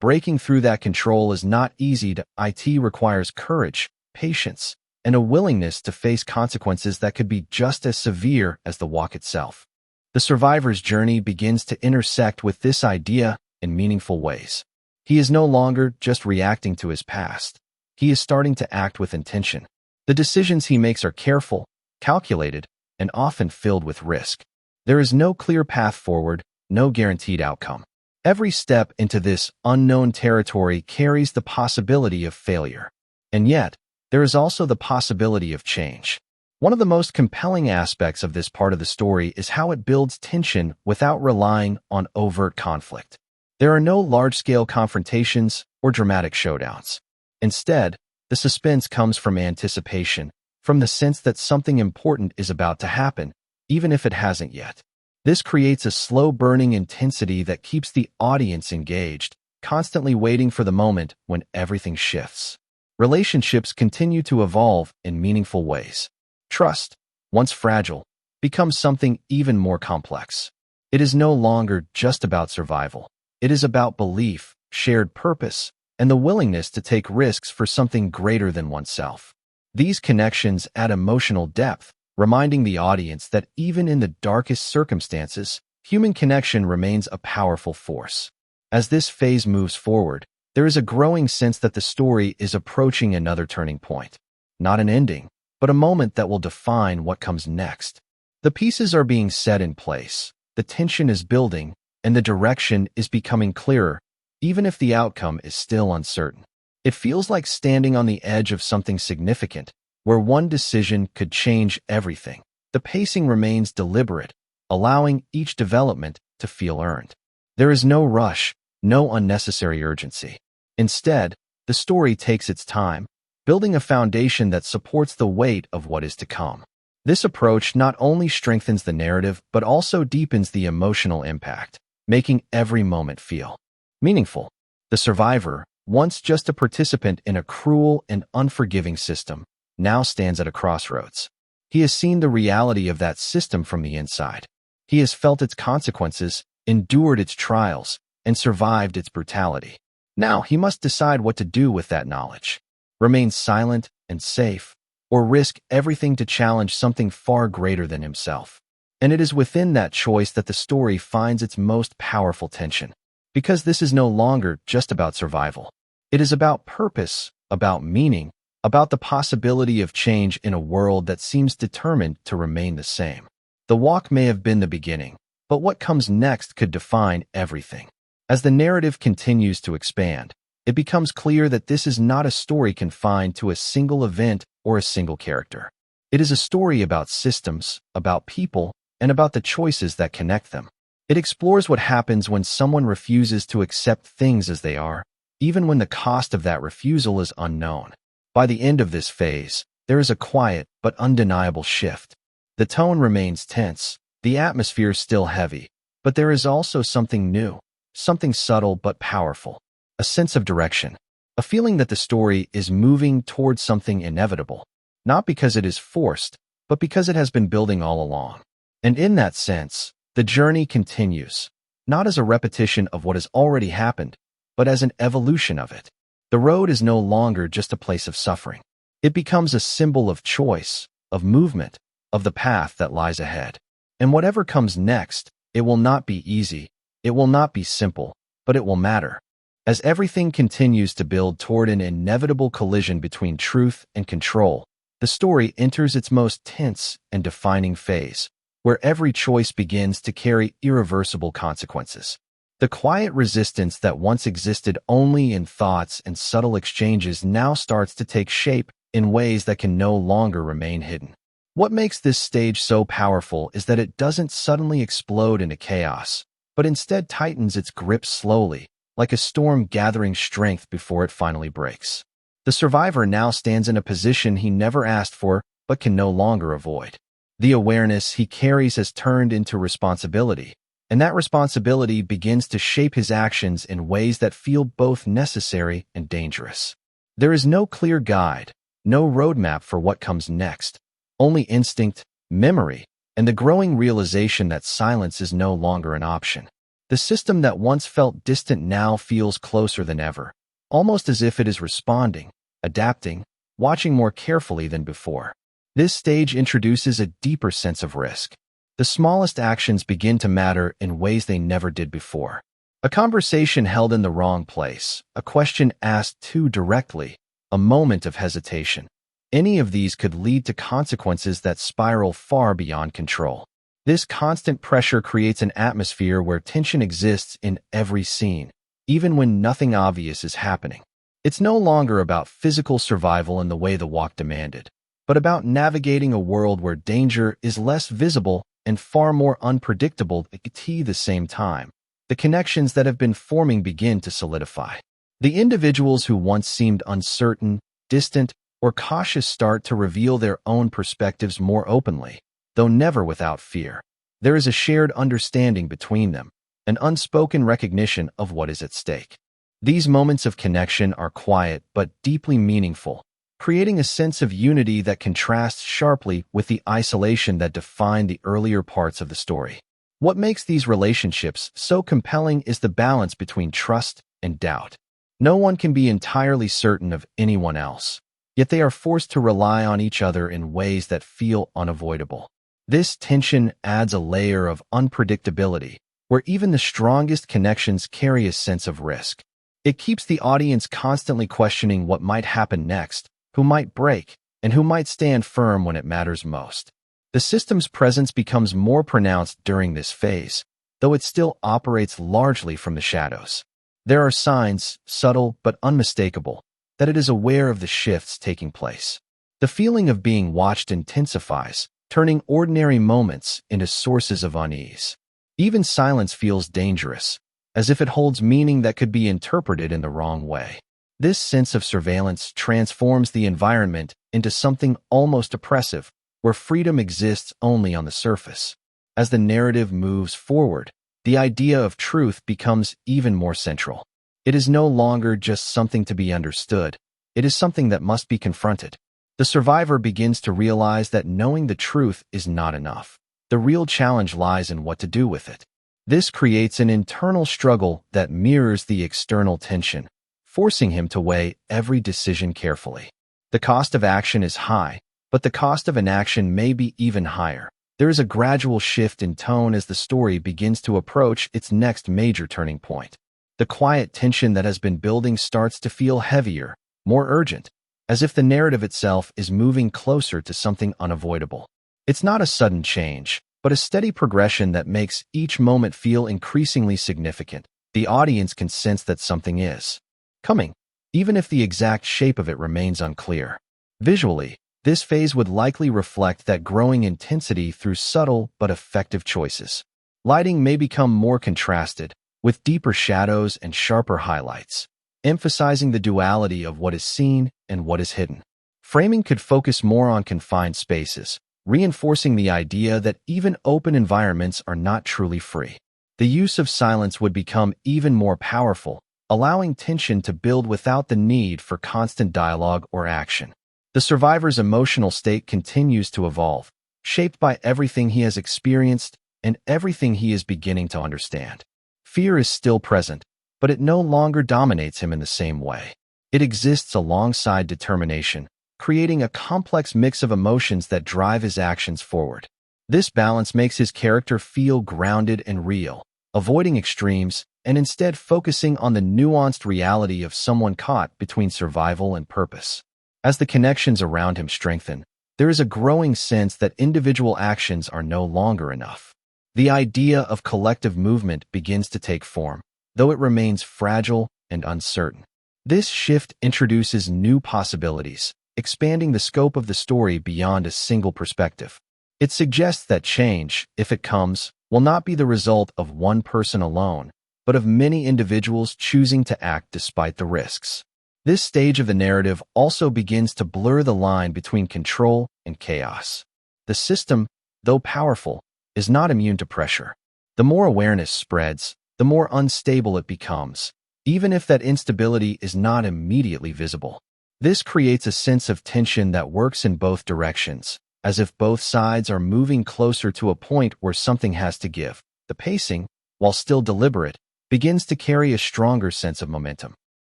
Breaking through that control is not easy. It requires courage, patience, and a willingness to face consequences that could be just as severe as the walk itself. The survivor's journey begins to intersect with this idea in meaningful ways. He is no longer just reacting to his past. He is starting to act with intention. The decisions he makes are careful, calculated, and often filled with risk. There is no clear path forward, no guaranteed outcome. Every step into this unknown territory carries the possibility of failure. And yet, there is also the possibility of change. One of the most compelling aspects of this part of the story is how it builds tension without relying on overt conflict. There are no large-scale confrontations or dramatic showdowns. Instead, the suspense comes from anticipation, from the sense that something important is about to happen, even if it hasn't yet. This creates a slow-burning intensity that keeps the audience engaged, constantly waiting for the moment when everything shifts. Relationships continue to evolve in meaningful ways. Trust, once fragile, becomes something even more complex. It is no longer just about survival. It is about belief, shared purpose, and the willingness to take risks for something greater than oneself. These connections add emotional depth, reminding the audience that even in the darkest circumstances, human connection remains a powerful force. As this phase moves forward, there is a growing sense that the story is approaching another turning point. Not an ending, but a moment that will define what comes next. The pieces are being set in place, the tension is building, and the direction is becoming clearer, even if the outcome is still uncertain. It feels like standing on the edge of something significant, where one decision could change everything. The pacing remains deliberate, allowing each development to feel earned. There is no rush, no unnecessary urgency. Instead, the story takes its time, building a foundation that supports the weight of what is to come. This approach not only strengthens the narrative but also deepens the emotional impact, making every moment feel meaningful. The survivor, once just a participant in a cruel and unforgiving system, now stands at a crossroads. He has seen the reality of that system from the inside. He has felt its consequences, endured its trials, and survived its brutality. Now he must decide what to do with that knowledge. Remain silent and safe, or risk everything to challenge something far greater than himself. And it is within that choice that the story finds its most powerful tension. Because this is no longer just about survival. It is about purpose, about meaning, about the possibility of change in a world that seems determined to remain the same. The walk may have been the beginning, but what comes next could define everything. As the narrative continues to expand, it becomes clear that this is not a story confined to a single event or a single character. It is a story about systems, about people, and about the choices that connect them. It explores what happens when someone refuses to accept things as they are, even when the cost of that refusal is unknown. By the end of this phase, there is a quiet but undeniable shift. The tone remains tense, the atmosphere still heavy, but there is also something new, something subtle but powerful, a sense of direction, a feeling that the story is moving towards something inevitable, not because it is forced, but because it has been building all along. And in that sense, the journey continues, not as a repetition of what has already happened, but as an evolution of it. The road is no longer just a place of suffering. It becomes a symbol of choice, of movement, of the path that lies ahead. And whatever comes next, it will not be easy, it will not be simple, but it will matter. As everything continues to build toward an inevitable collision between truth and control, the story enters its most tense and defining phase, where every choice begins to carry irreversible consequences. The quiet resistance that once existed only in thoughts and subtle exchanges now starts to take shape in ways that can no longer remain hidden. What makes this stage so powerful is that it doesn't suddenly explode into chaos, but instead tightens its grip slowly, like a storm gathering strength before it finally breaks. The survivor now stands in a position he never asked for but can no longer avoid. The awareness he carries has turned into responsibility, and that responsibility begins to shape his actions in ways that feel both necessary and dangerous. There is no clear guide, no roadmap for what comes next, only instinct, memory, and the growing realization that silence is no longer an option. The system that once felt distant now feels closer than ever, almost as if it is responding, adapting, watching more carefully than before. This stage introduces a deeper sense of risk. The smallest actions begin to matter in ways they never did before. A conversation held in the wrong place, a question asked too directly, a moment of hesitation. Any of these could lead to consequences that spiral far beyond control. This constant pressure creates an atmosphere where tension exists in every scene, even when nothing obvious is happening. It's no longer about physical survival in the way the walk demanded, but about navigating a world where danger is less visible and far more unpredictable at the same time. The connections that have been forming begin to solidify. The individuals who once seemed uncertain, distant, or cautious start to reveal their own perspectives more openly, though never without fear. There is a shared understanding between them, an unspoken recognition of what is at stake. These moments of connection are quiet but deeply meaningful, creating a sense of unity that contrasts sharply with the isolation that defined the earlier parts of the story. What makes these relationships so compelling is the balance between trust and doubt. No one can be entirely certain of anyone else, yet they are forced to rely on each other in ways that feel unavoidable. This tension adds a layer of unpredictability, where even the strongest connections carry a sense of risk. It keeps the audience constantly questioning what might happen next, who might break, and who might stand firm when it matters most. The system's presence becomes more pronounced during this phase, though it still operates largely from the shadows. There are signs, subtle but unmistakable, that it is aware of the shifts taking place. The feeling of being watched intensifies, turning ordinary moments into sources of unease. Even silence feels dangerous, as if it holds meaning that could be interpreted in the wrong way. This sense of surveillance transforms the environment into something almost oppressive, where freedom exists only on the surface. As the narrative moves forward, the idea of truth becomes even more central. It is no longer just something to be understood, it is something that must be confronted. The survivor begins to realize that knowing the truth is not enough. The real challenge lies in what to do with it. This creates an internal struggle that mirrors the external tension, forcing him to weigh every decision carefully. The cost of action is high, but the cost of inaction may be even higher. There is a gradual shift in tone as the story begins to approach its next major turning point. The quiet tension that has been building starts to feel heavier, more urgent, as if the narrative itself is moving closer to something unavoidable. It's not a sudden change, but a steady progression that makes each moment feel increasingly significant. The audience can sense that something is coming, even if the exact shape of it remains unclear. Visually, this phase would likely reflect that growing intensity through subtle but effective choices. Lighting may become more contrasted, with deeper shadows and sharper highlights, emphasizing the duality of what is seen and what is hidden. Framing could focus more on confined spaces, reinforcing the idea that even open environments are not truly free. The use of silence would become even more powerful, allowing tension to build without the need for constant dialogue or action. The survivor's emotional state continues to evolve, shaped by everything he has experienced and everything he is beginning to understand. Fear is still present, but it no longer dominates him in the same way. It exists alongside determination, creating a complex mix of emotions that drive his actions forward. This balance makes his character feel grounded and real, avoiding extremes and instead focusing on the nuanced reality of someone caught between survival and purpose. As the connections around him strengthen, there is a growing sense that individual actions are no longer enough. The idea of collective movement begins to take form, though it remains fragile and uncertain. This shift introduces new possibilities, expanding the scope of the story beyond a single perspective. It suggests that change, if it comes, will not be the result of one person alone, but of many individuals choosing to act despite the risks. This stage of the narrative also begins to blur the line between control and chaos. The system, though powerful, is not immune to pressure. The more awareness spreads, the more unstable it becomes, even if that instability is not immediately visible. This creates a sense of tension that works in both directions, as if both sides are moving closer to a point where something has to give. The pacing, while still deliberate, begins to carry a stronger sense of momentum.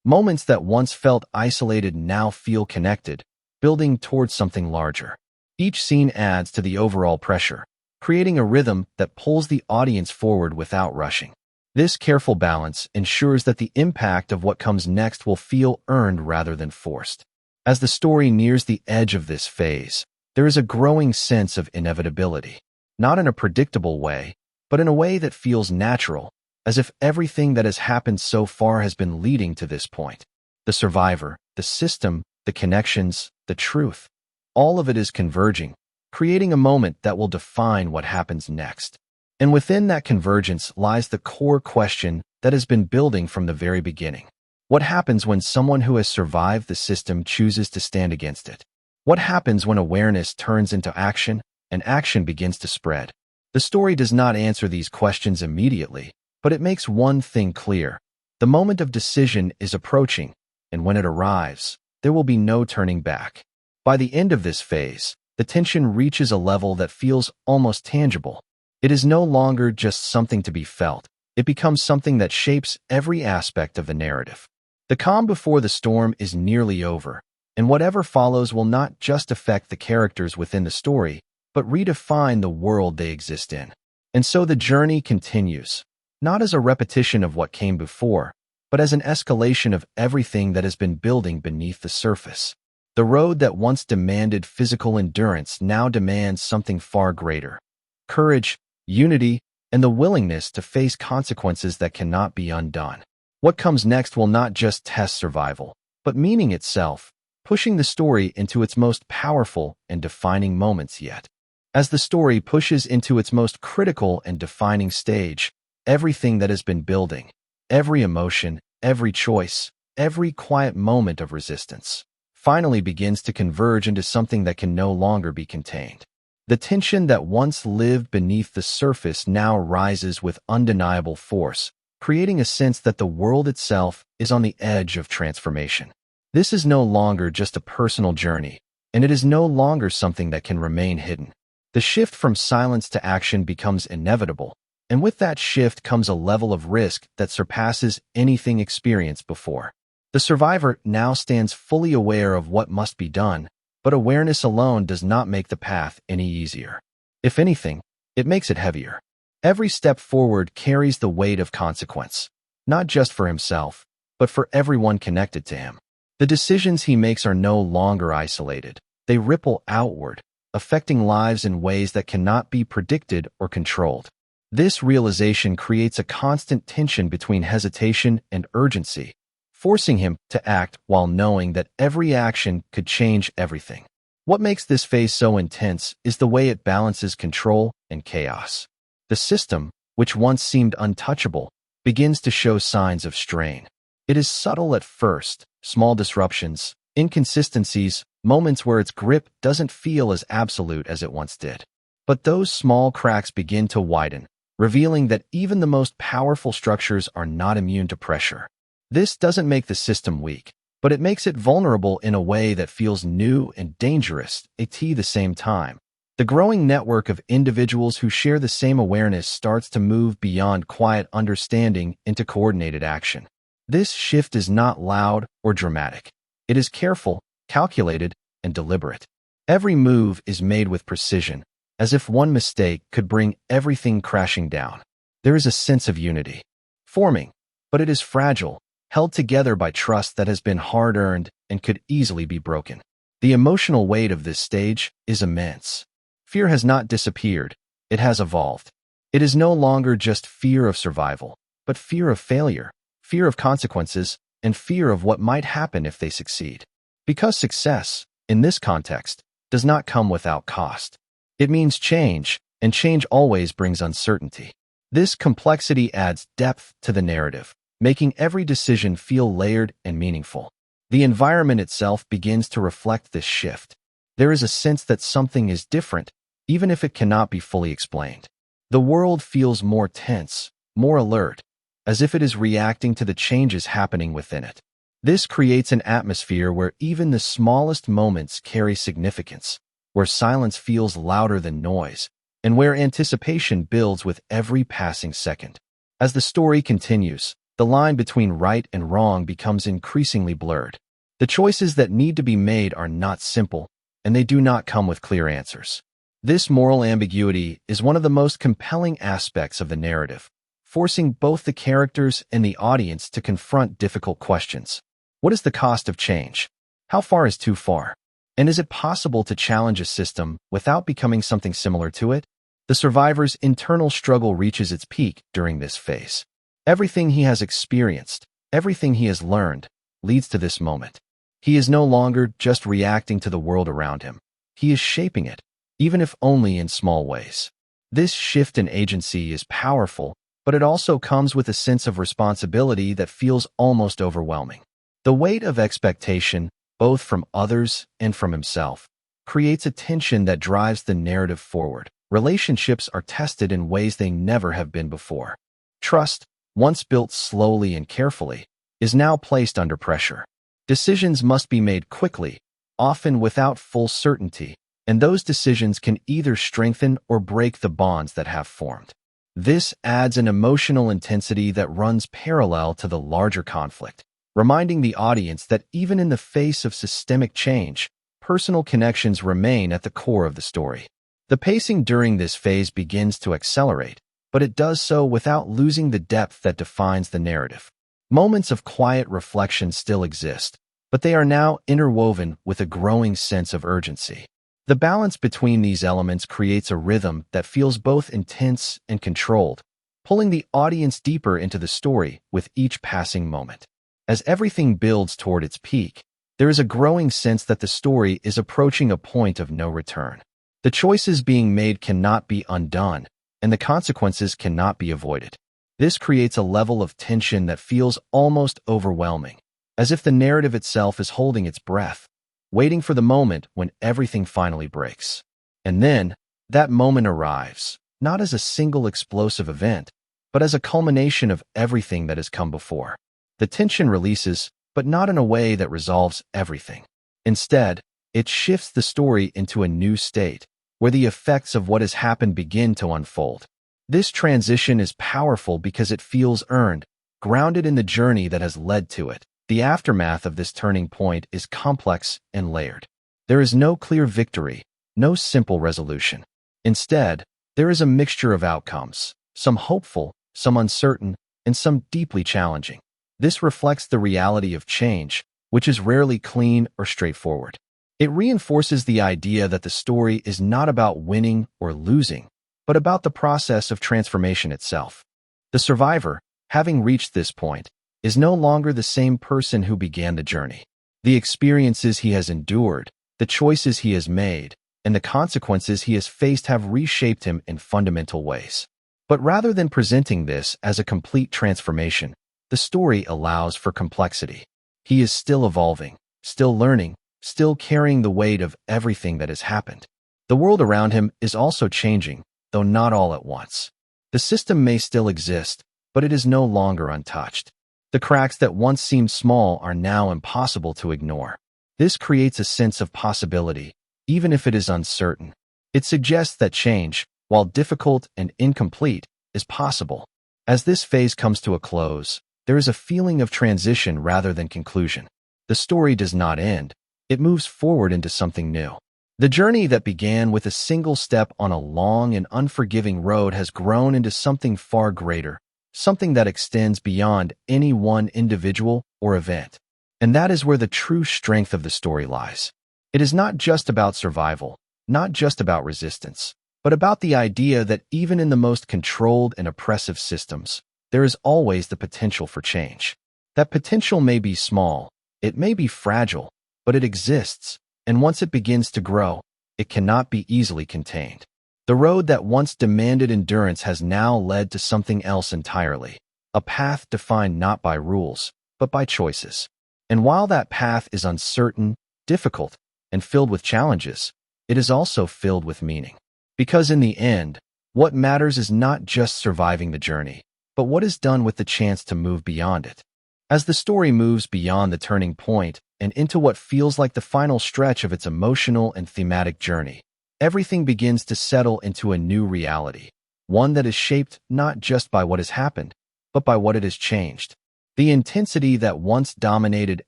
Moments that once felt isolated now feel connected, building towards something larger. Each scene adds to the overall pressure, creating a rhythm that pulls the audience forward without rushing. This careful balance ensures that the impact of what comes next will feel earned rather than forced. As the story nears the edge of this phase, there is a growing sense of inevitability, not in a predictable way, but in a way that feels natural, as if everything that has happened so far has been leading to this point. The survivor, the system, the connections, the truth, all of it is converging, creating a moment that will define what happens next. And within that convergence lies the core question that has been building from the very beginning. What happens when someone who has survived the system chooses to stand against it? What happens when awareness turns into action and action begins to spread? The story does not answer these questions immediately, but it makes one thing clear. The moment of decision is approaching, and when it arrives, there will be no turning back. By the end of this phase, the tension reaches a level that feels almost tangible. It is no longer just something to be felt. It becomes something that shapes every aspect of the narrative. The calm before the storm is nearly over, and whatever follows will not just affect the characters within the story, but redefine the world they exist in. And so the journey continues, not as a repetition of what came before, but as an escalation of everything that has been building beneath the surface. The road that once demanded physical endurance now demands something far greater: courage, unity, and the willingness to face consequences that cannot be undone. What comes next will not just test survival. but meaning itself, pushing the story into its most powerful and defining moments yet. As the story pushes into its most critical and defining stage, everything that has been building, every emotion, every choice, every quiet moment of resistance, finally begins to converge into something that can no longer be contained. The tension that once lived beneath the surface now rises with undeniable force, creating a sense that the world itself is on the edge of transformation. This is no longer just a personal journey, and it is no longer something that can remain hidden. The shift from silence to action becomes inevitable, and with that shift comes a level of risk that surpasses anything experienced before. The survivor now stands fully aware of what must be done, but awareness alone does not make the path any easier. If anything, it makes it heavier. Every step forward carries the weight of consequence, not just for himself, but for everyone connected to him. The decisions he makes are no longer isolated. They ripple outward, affecting lives in ways that cannot be predicted or controlled. This realization creates a constant tension between hesitation and urgency, forcing him to act while knowing that every action could change everything. What makes this phase so intense is the way it balances control and chaos. The system, which once seemed untouchable, begins to show signs of strain. It is subtle at first, small disruptions, inconsistencies, moments where its grip doesn't feel as absolute as it once did. But those small cracks begin to widen, revealing that even the most powerful structures are not immune to pressure. This doesn't make the system weak, but it makes it vulnerable in a way that feels new and dangerous at the same time. The growing network of individuals who share the same awareness starts to move beyond quiet understanding into coordinated action. This shift is not loud or dramatic. It is careful, calculated, and deliberate. Every move is made with precision, as if one mistake could bring everything crashing down. There is a sense of unity forming, but it is fragile, held together by trust that has been hard-earned and could easily be broken. The emotional weight of this stage is immense. Fear has not disappeared, it has evolved. It is no longer just fear of survival, but fear of failure, fear of consequences, and fear of what might happen if they succeed. Because success, in this context, does not come without cost. It means change, and change always brings uncertainty. This complexity adds depth to the narrative, making every decision feel layered and meaningful. The environment itself begins to reflect this shift. There is a sense that something is different, even if it cannot be fully explained. The world feels more tense, more alert, as if it is reacting to the changes happening within it. This creates an atmosphere where even the smallest moments carry significance, where silence feels louder than noise, and where anticipation builds with every passing second. As the story continues, the line between right and wrong becomes increasingly blurred. The choices that need to be made are not simple, and they do not come with clear answers. This moral ambiguity is one of the most compelling aspects of the narrative, forcing both the characters and the audience to confront difficult questions. What is the cost of change? How far is too far? And is it possible to challenge a system without becoming something similar to it? The survivor's internal struggle reaches its peak during this phase. Everything he has experienced, everything he has learned, leads to this moment. He is no longer just reacting to the world around him. He is shaping it, even if only in small ways. This shift in agency is powerful, but it also comes with a sense of responsibility that feels almost overwhelming. The weight of expectation, both from others and from himself, creates a tension that drives the narrative forward. Relationships are tested in ways they never have been before. Trust, once built slowly and carefully, is now placed under pressure. Decisions must be made quickly, often without full certainty, and those decisions can either strengthen or break the bonds that have formed. This adds an emotional intensity that runs parallel to the larger conflict, reminding the audience that even in the face of systemic change, personal connections remain at the core of the story. The pacing during this phase begins to accelerate, but it does so without losing the depth that defines the narrative. Moments of quiet reflection still exist, but they are now interwoven with a growing sense of urgency. The balance between these elements creates a rhythm that feels both intense and controlled, pulling the audience deeper into the story with each passing moment. As everything builds toward its peak, there is a growing sense that the story is approaching a point of no return. The choices being made cannot be undone, and the consequences cannot be avoided. This creates a level of tension that feels almost overwhelming, as if the narrative itself is holding its breath, waiting for the moment when everything finally breaks. And then, that moment arrives, not as a single explosive event, but as a culmination of everything that has come before. The tension releases, but not in a way that resolves everything. Instead, it shifts the story into a new state, where the effects of what has happened begin to unfold. This transition is powerful because it feels earned, grounded in the journey that has led to it. The aftermath of this turning point is complex and layered. There is no clear victory, no simple resolution. Instead, there is a mixture of outcomes, some hopeful, some uncertain, and some deeply challenging. This reflects the reality of change, which is rarely clean or straightforward. It reinforces the idea that the story is not about winning or losing, but about the process of transformation itself. The survivor, having reached this point, is no longer the same person who began the journey. The experiences he has endured, the choices he has made, and the consequences he has faced have reshaped him in fundamental ways. But rather than presenting this as a complete transformation, the story allows for complexity. He is still evolving, still learning, still carrying the weight of everything that has happened. The world around him is also changing, though not all at once. The system may still exist, but it is no longer untouched. The cracks that once seemed small are now impossible to ignore. This creates a sense of possibility, even if it is uncertain. It suggests that change, while difficult and incomplete, is possible. As this phase comes to a close, there is a feeling of transition rather than conclusion. The story does not end. It moves forward into something new. The journey that began with a single step on a long and unforgiving road has grown into something far greater, something that extends beyond any one individual or event. And that is where the true strength of the story lies. It is not just about survival, not just about resistance, but about the idea that even in the most controlled and oppressive systems, there is always the potential for change. That potential may be small, it may be fragile, but it exists, and once it begins to grow, it cannot be easily contained. The road that once demanded endurance has now led to something else entirely, a path defined not by rules, but by choices. And while that path is uncertain, difficult, and filled with challenges, it is also filled with meaning. Because in the end, what matters is not just surviving the journey, but what is done with the chance to move beyond it. As the story moves beyond the turning point and into what feels like the final stretch of its emotional and thematic journey, everything begins to settle into a new reality, one that is shaped not just by what has happened, but by what it has changed. The intensity that once dominated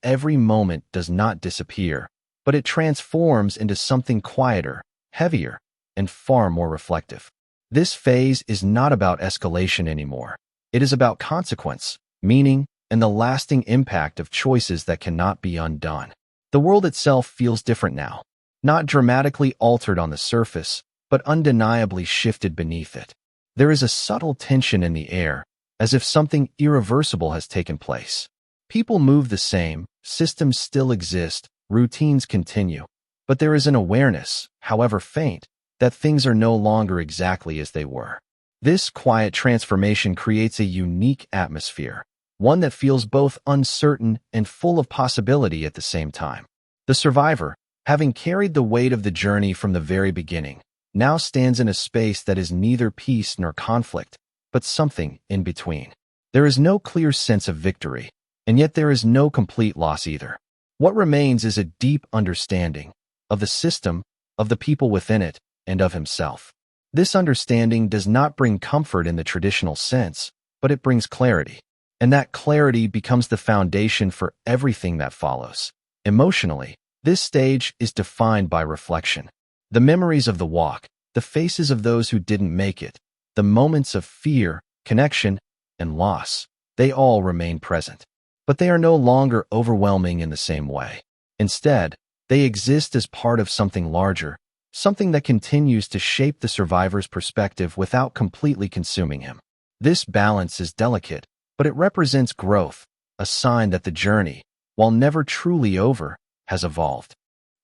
every moment does not disappear, but it transforms into something quieter, heavier, and far more reflective. This phase is not about escalation anymore. It is about consequence, meaning, and the lasting impact of choices that cannot be undone. The world itself feels different now, not dramatically altered on the surface, but undeniably shifted beneath it. There is a subtle tension in the air, as if something irreversible has taken place. People move the same, systems still exist, routines continue, but there is an awareness, however faint, that things are no longer exactly as they were. This quiet transformation creates a unique atmosphere, one that feels both uncertain and full of possibility at the same time. The survivor, having carried the weight of the journey from the very beginning, now stands in a space that is neither peace nor conflict, but something in between. There is no clear sense of victory, and yet there is no complete loss either. What remains is a deep understanding of the system, of the people within it, and of himself. This understanding does not bring comfort in the traditional sense, but it brings clarity. And that clarity becomes the foundation for everything that follows. Emotionally, this stage is defined by reflection. The memories of the walk, the faces of those who didn't make it, the moments of fear, connection, and loss, they all remain present. But they are no longer overwhelming in the same way. Instead, they exist as part of something larger, something that continues to shape the survivor's perspective without completely consuming him. This balance is delicate, but it represents growth, a sign that the journey, while never truly over, has evolved.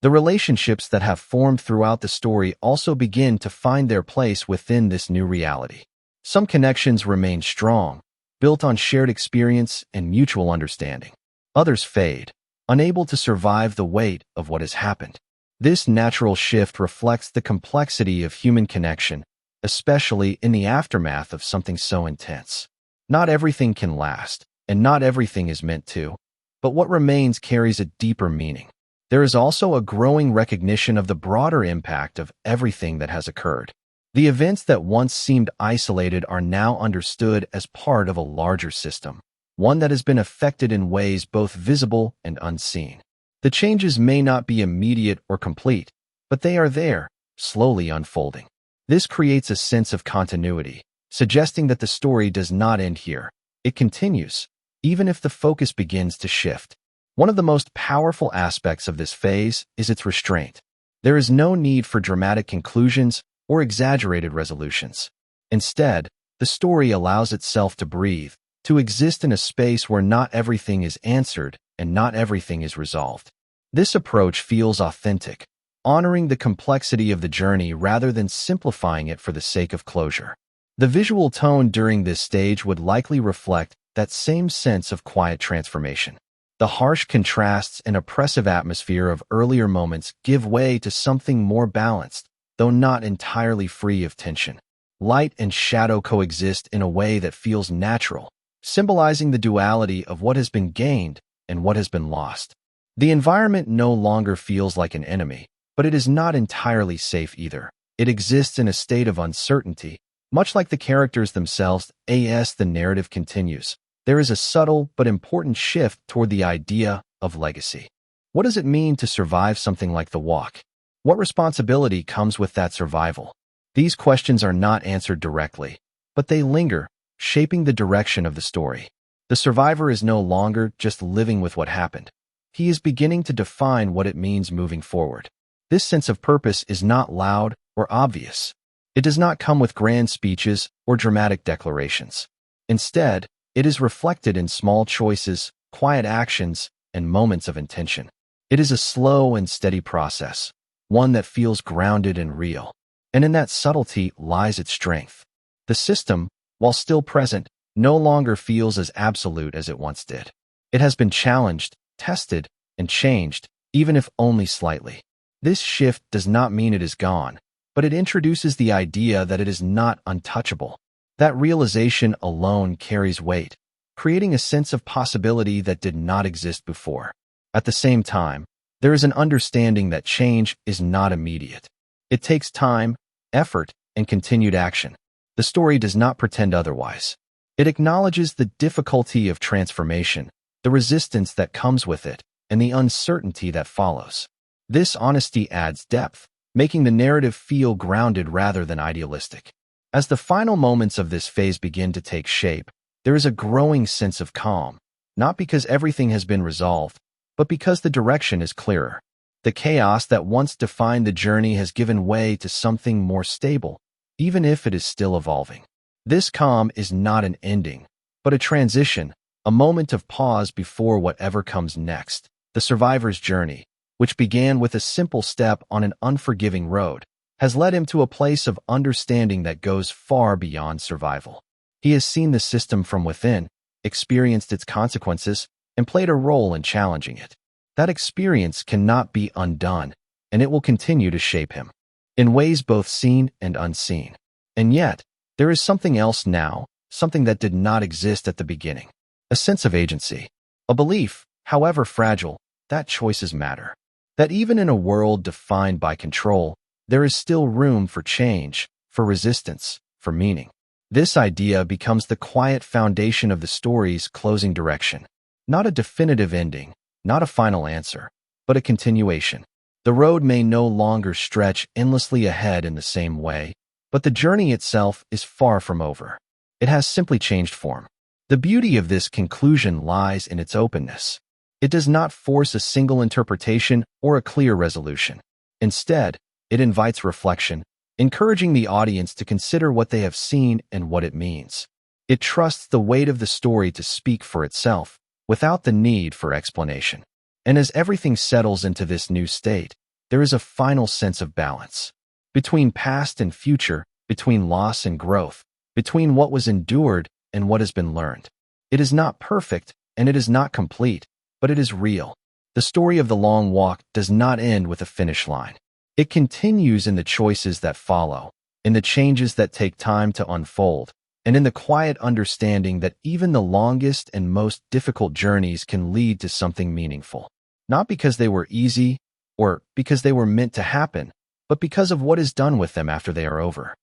The relationships that have formed throughout the story also begin to find their place within this new reality. Some connections remain strong, built on shared experience and mutual understanding. Others fade, unable to survive the weight of what has happened. This natural shift reflects the complexity of human connection, especially in the aftermath of something so intense. Not everything can last, and not everything is meant to, but what remains carries a deeper meaning. There is also a growing recognition of the broader impact of everything that has occurred. The events that once seemed isolated are now understood as part of a larger system, one that has been affected in ways both visible and unseen. The changes may not be immediate or complete, but they are there, slowly unfolding. This creates a sense of continuity, suggesting that the story does not end here. It continues, even if the focus begins to shift. One of the most powerful aspects of this phase is its restraint. There is no need for dramatic conclusions or exaggerated resolutions. Instead, the story allows itself to breathe, to exist in a space where not everything is answered and not everything is resolved. This approach feels authentic, honoring the complexity of the journey rather than simplifying it for the sake of closure. The visual tone during this stage would likely reflect that same sense of quiet transformation. The harsh contrasts and oppressive atmosphere of earlier moments give way to something more balanced, though not entirely free of tension. Light and shadow coexist in a way that feels natural, symbolizing the duality of what has been gained and what has been lost. The environment no longer feels like an enemy, but it is not entirely safe either. It exists in a state of uncertainty, much like the characters themselves. As the narrative continues, there is a subtle but important shift toward the idea of legacy. What does it mean to survive something like the walk? What responsibility comes with that survival? These questions are not answered directly, but they linger, shaping the direction of the story. The survivor is no longer just living with what happened. He is beginning to define what it means moving forward. This sense of purpose is not loud or obvious. It does not come with grand speeches or dramatic declarations. Instead, it is reflected in small choices, quiet actions, and moments of intention. It is a slow and steady process, one that feels grounded and real. And in that subtlety lies its strength. The system, while still present, no longer feels as absolute as it once did. It has been challenged, tested, and changed, even if only slightly. This shift does not mean it is gone, but it introduces the idea that it is not untouchable. That realization alone carries weight, creating a sense of possibility that did not exist before. At the same time, there is an understanding that change is not immediate. It takes time, effort, and continued action. The story does not pretend otherwise. It acknowledges the difficulty of transformation, the resistance that comes with it, and the uncertainty that follows. This honesty adds depth, making the narrative feel grounded rather than idealistic. As the final moments of this phase begin to take shape, there is a growing sense of calm, not because everything has been resolved, but because the direction is clearer. The chaos that once defined the journey has given way to something more stable, even if it is still evolving. This calm is not an ending, but a transition, a moment of pause before whatever comes next. The survivor's journey, which began with a simple step on an unforgiving road, has led him to a place of understanding that goes far beyond survival. He has seen the system from within, experienced its consequences, and played a role in challenging it. That experience cannot be undone, and it will continue to shape him, in ways both seen and unseen. And yet, there is something else now, something that did not exist at the beginning. A sense of agency. A belief, however fragile, that choices matter. That even in a world defined by control, there is still room for change, for resistance, for meaning. This idea becomes the quiet foundation of the story's closing direction. Not a definitive ending, not a final answer, but a continuation. The road may no longer stretch endlessly ahead in the same way, but the journey itself is far from over. It has simply changed form. The beauty of this conclusion lies in its openness. It does not force a single interpretation or a clear resolution. Instead, it invites reflection, encouraging the audience to consider what they have seen and what it means. It trusts the weight of the story to speak for itself, without the need for explanation. And as everything settles into this new state, there is a final sense of balance. Between past and future, between loss and growth, between what was endured and what has been learned. It is not perfect, and it is not complete, but it is real. The story of the long walk does not end with a finish line. It continues in the choices that follow, in the changes that take time to unfold, and in the quiet understanding that even the longest and most difficult journeys can lead to something meaningful. Not because they were easy, or because they were meant to happen, but because of what is done with them after they are over.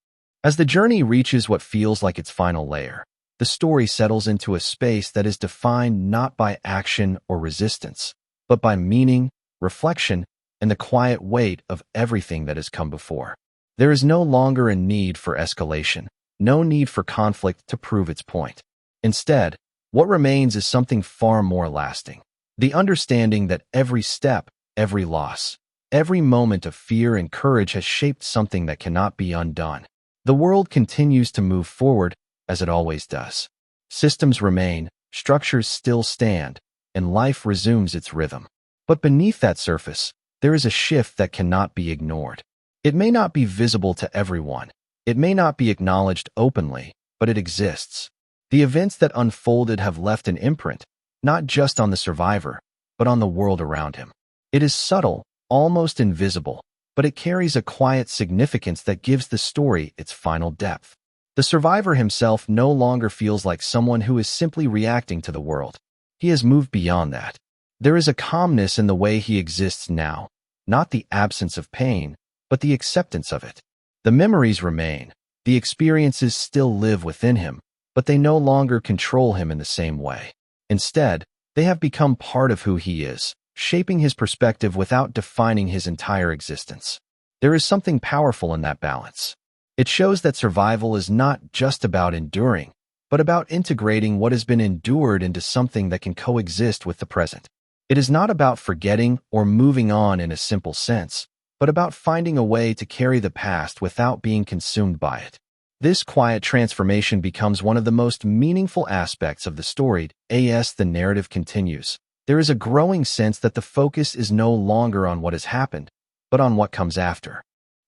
As the journey reaches what feels like its final layer, the story settles into a space that is defined not by action or resistance, but by meaning, reflection, and the quiet weight of everything that has come before. There is no longer a need for escalation, no need for conflict to prove its point. Instead, what remains is something far more lasting. The understanding that every step, every loss, every moment of fear and courage has shaped something that cannot be undone. The world continues to move forward, as it always does. Systems remain, structures still stand, and life resumes its rhythm. But beneath that surface, there is a shift that cannot be ignored. It may not be visible to everyone. It may not be acknowledged openly, but it exists. The events that unfolded have left an imprint, not just on the survivor, but on the world around him. It is subtle, almost invisible, but it carries a quiet significance that gives the story its final depth. The survivor himself no longer feels like someone who is simply reacting to the world. He has moved beyond that. There is a calmness in the way he exists now, not the absence of pain, but the acceptance of it. The memories remain, the experiences still live within him, but they no longer control him in the same way. Instead, they have become part of who he is, shaping his perspective without defining his entire existence. There is something powerful in that balance. It shows that survival is not just about enduring, but about integrating what has been endured into something that can coexist with the present. It is not about forgetting or moving on in a simple sense, but about finding a way to carry the past without being consumed by it. This quiet transformation becomes one of the most meaningful aspects of the story. As the narrative continues, there is a growing sense that the focus is no longer on what has happened, but on what comes after.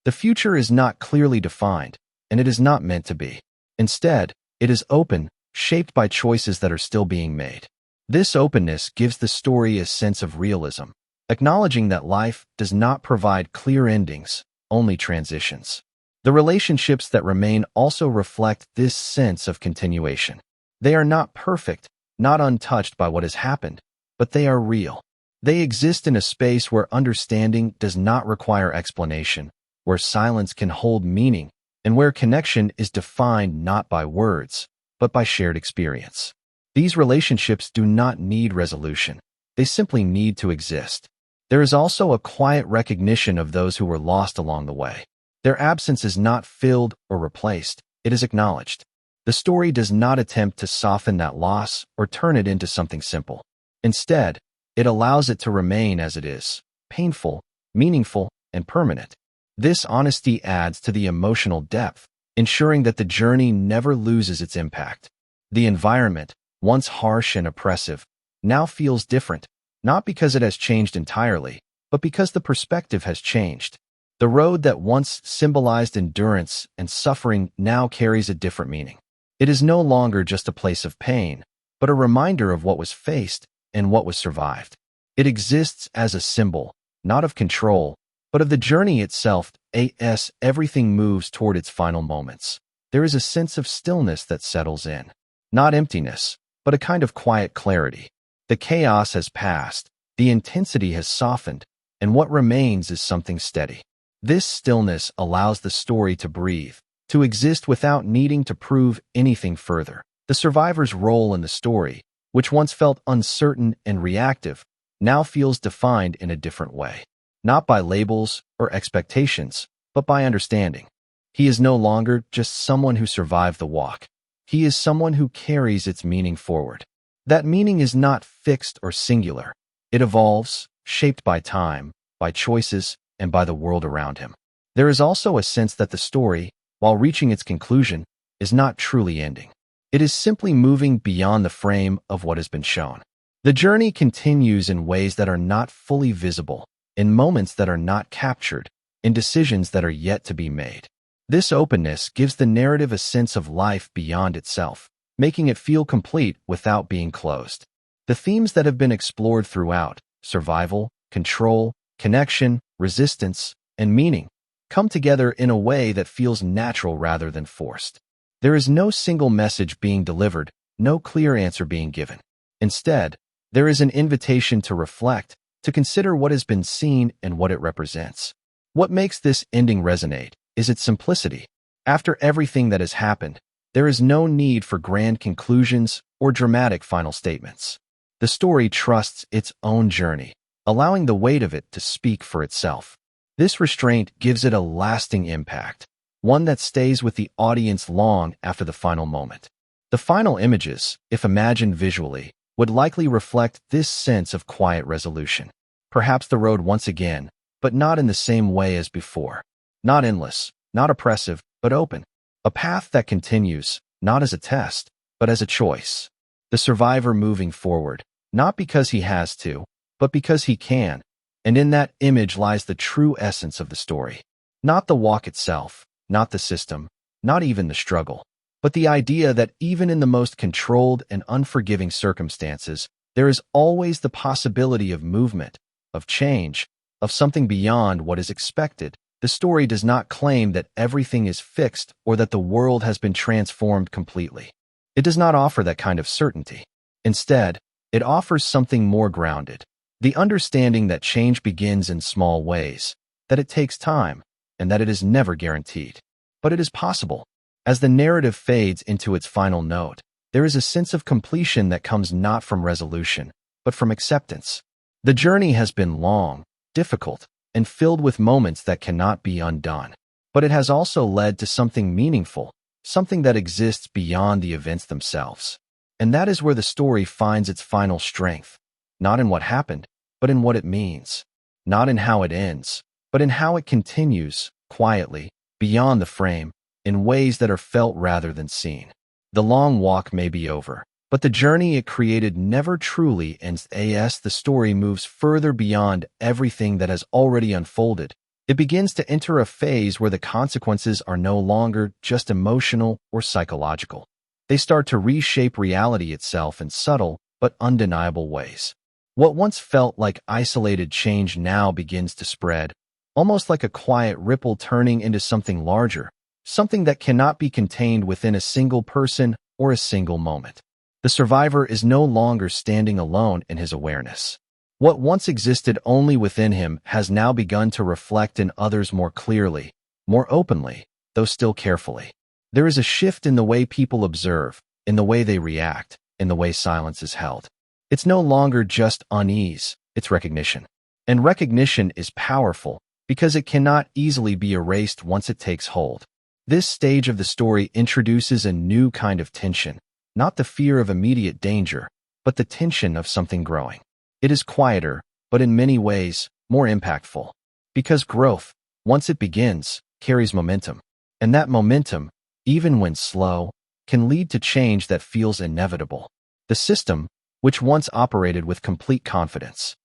The future is not clearly defined, and it is not meant to be. Instead, it is open, shaped by choices that are still being made. This openness gives the story a sense of realism, acknowledging that life does not provide clear endings, only transitions. The relationships that remain also reflect this sense of continuation. They are not perfect, not untouched by what has happened, but they are real. They exist in a space where understanding does not require explanation, where silence can hold meaning, and where connection is defined not by words, but by shared experience. These relationships do not need resolution. They simply need to exist. There is also a quiet recognition of those who were lost along the way. Their absence is not filled or replaced. It is acknowledged. The story does not attempt to soften that loss or turn it into something simple. Instead, it allows it to remain as it is, painful, meaningful, and permanent. This honesty adds to the emotional depth, ensuring that the journey never loses its impact. The environment, once harsh and oppressive, now feels different, not because it has changed entirely, but because the perspective has changed. The road that once symbolized endurance and suffering now carries a different meaning. It is no longer just a place of pain, but a reminder of what was faced and what was survived. It exists as a symbol, not of control, but of the journey itself. As everything moves toward its final moments, there is a sense of stillness that settles in. Not emptiness, but a kind of quiet clarity. The chaos has passed, the intensity has softened, and what remains is something steady. This stillness allows the story to breathe, to exist without needing to prove anything further. The survivor's role in the story, which once felt uncertain and reactive, now feels defined in a different way. Not by labels or expectations, but by understanding. He is no longer just someone who survived the walk. He is someone who carries its meaning forward. That meaning is not fixed or singular. It evolves, shaped by time, by choices, and by the world around him. There is also a sense that the story, while reaching its conclusion, is not truly ending. It is simply moving beyond the frame of what has been shown. The journey continues in ways that are not fully visible, in moments that are not captured, in decisions that are yet to be made. This openness gives the narrative a sense of life beyond itself, making it feel complete without being closed. The themes that have been explored throughout, survival, control, connection, resistance, and meaning, come together in a way that feels natural rather than forced. There is no single message being delivered, no clear answer being given. Instead, there is an invitation to reflect, to consider what has been seen and what it represents. What makes this ending resonate is its simplicity. After everything that has happened, there is no need for grand conclusions or dramatic final statements. The story trusts its own journey, allowing the weight of it to speak for itself. This restraint gives it a lasting impact, one that stays with the audience long after the final moment. The final images, if imagined visually, would likely reflect this sense of quiet resolution. Perhaps the road once again, but not in the same way as before. Not endless, not oppressive, but open. A path that continues, not as a test, but as a choice. The survivor moving forward, not because he has to, but because he can. And in that image lies the true essence of the story. Not the walk itself, not the system, not even the struggle, but the idea that even in the most controlled and unforgiving circumstances, there is always the possibility of movement, of change, of something beyond what is expected. The story does not claim that everything is fixed or that the world has been transformed completely. It does not offer that kind of certainty. Instead, it offers something more grounded, the understanding that change begins in small ways, that it takes time, and that it is never guaranteed. But it is possible. As the narrative fades into its final note, there is a sense of completion that comes not from resolution, but from acceptance. The journey has been long, difficult, and filled with moments that cannot be undone. But it has also led to something meaningful, something that exists beyond the events themselves. And that is where the story finds its final strength, not in what happened, but in what it means. Not in how it ends, but in how it continues, quietly, beyond the frame, in ways that are felt rather than seen. The long walk may be over, but the journey it created never truly ends. As the story moves further beyond everything that has already unfolded, it begins to enter a phase where the consequences are no longer just emotional or psychological. They start to reshape reality itself in subtle but undeniable ways. What once felt like isolated change now begins to spread, almost like a quiet ripple turning into something larger, something that cannot be contained within a single person or a single moment. The survivor is no longer standing alone in his awareness. What once existed only within him has now begun to reflect in others more clearly, more openly, though still carefully. There is a shift in the way people observe, in the way they react, in the way silence is held. It's no longer just unease, it's recognition. And recognition is powerful because it cannot easily be erased once it takes hold. This stage of the story introduces a new kind of tension, not the fear of immediate danger, but the tension of something growing. It is quieter, but in many ways, more impactful. Because growth, once it begins, carries momentum. And that momentum, even when slow, can lead to change that feels inevitable. The system, which once operated with complete confidence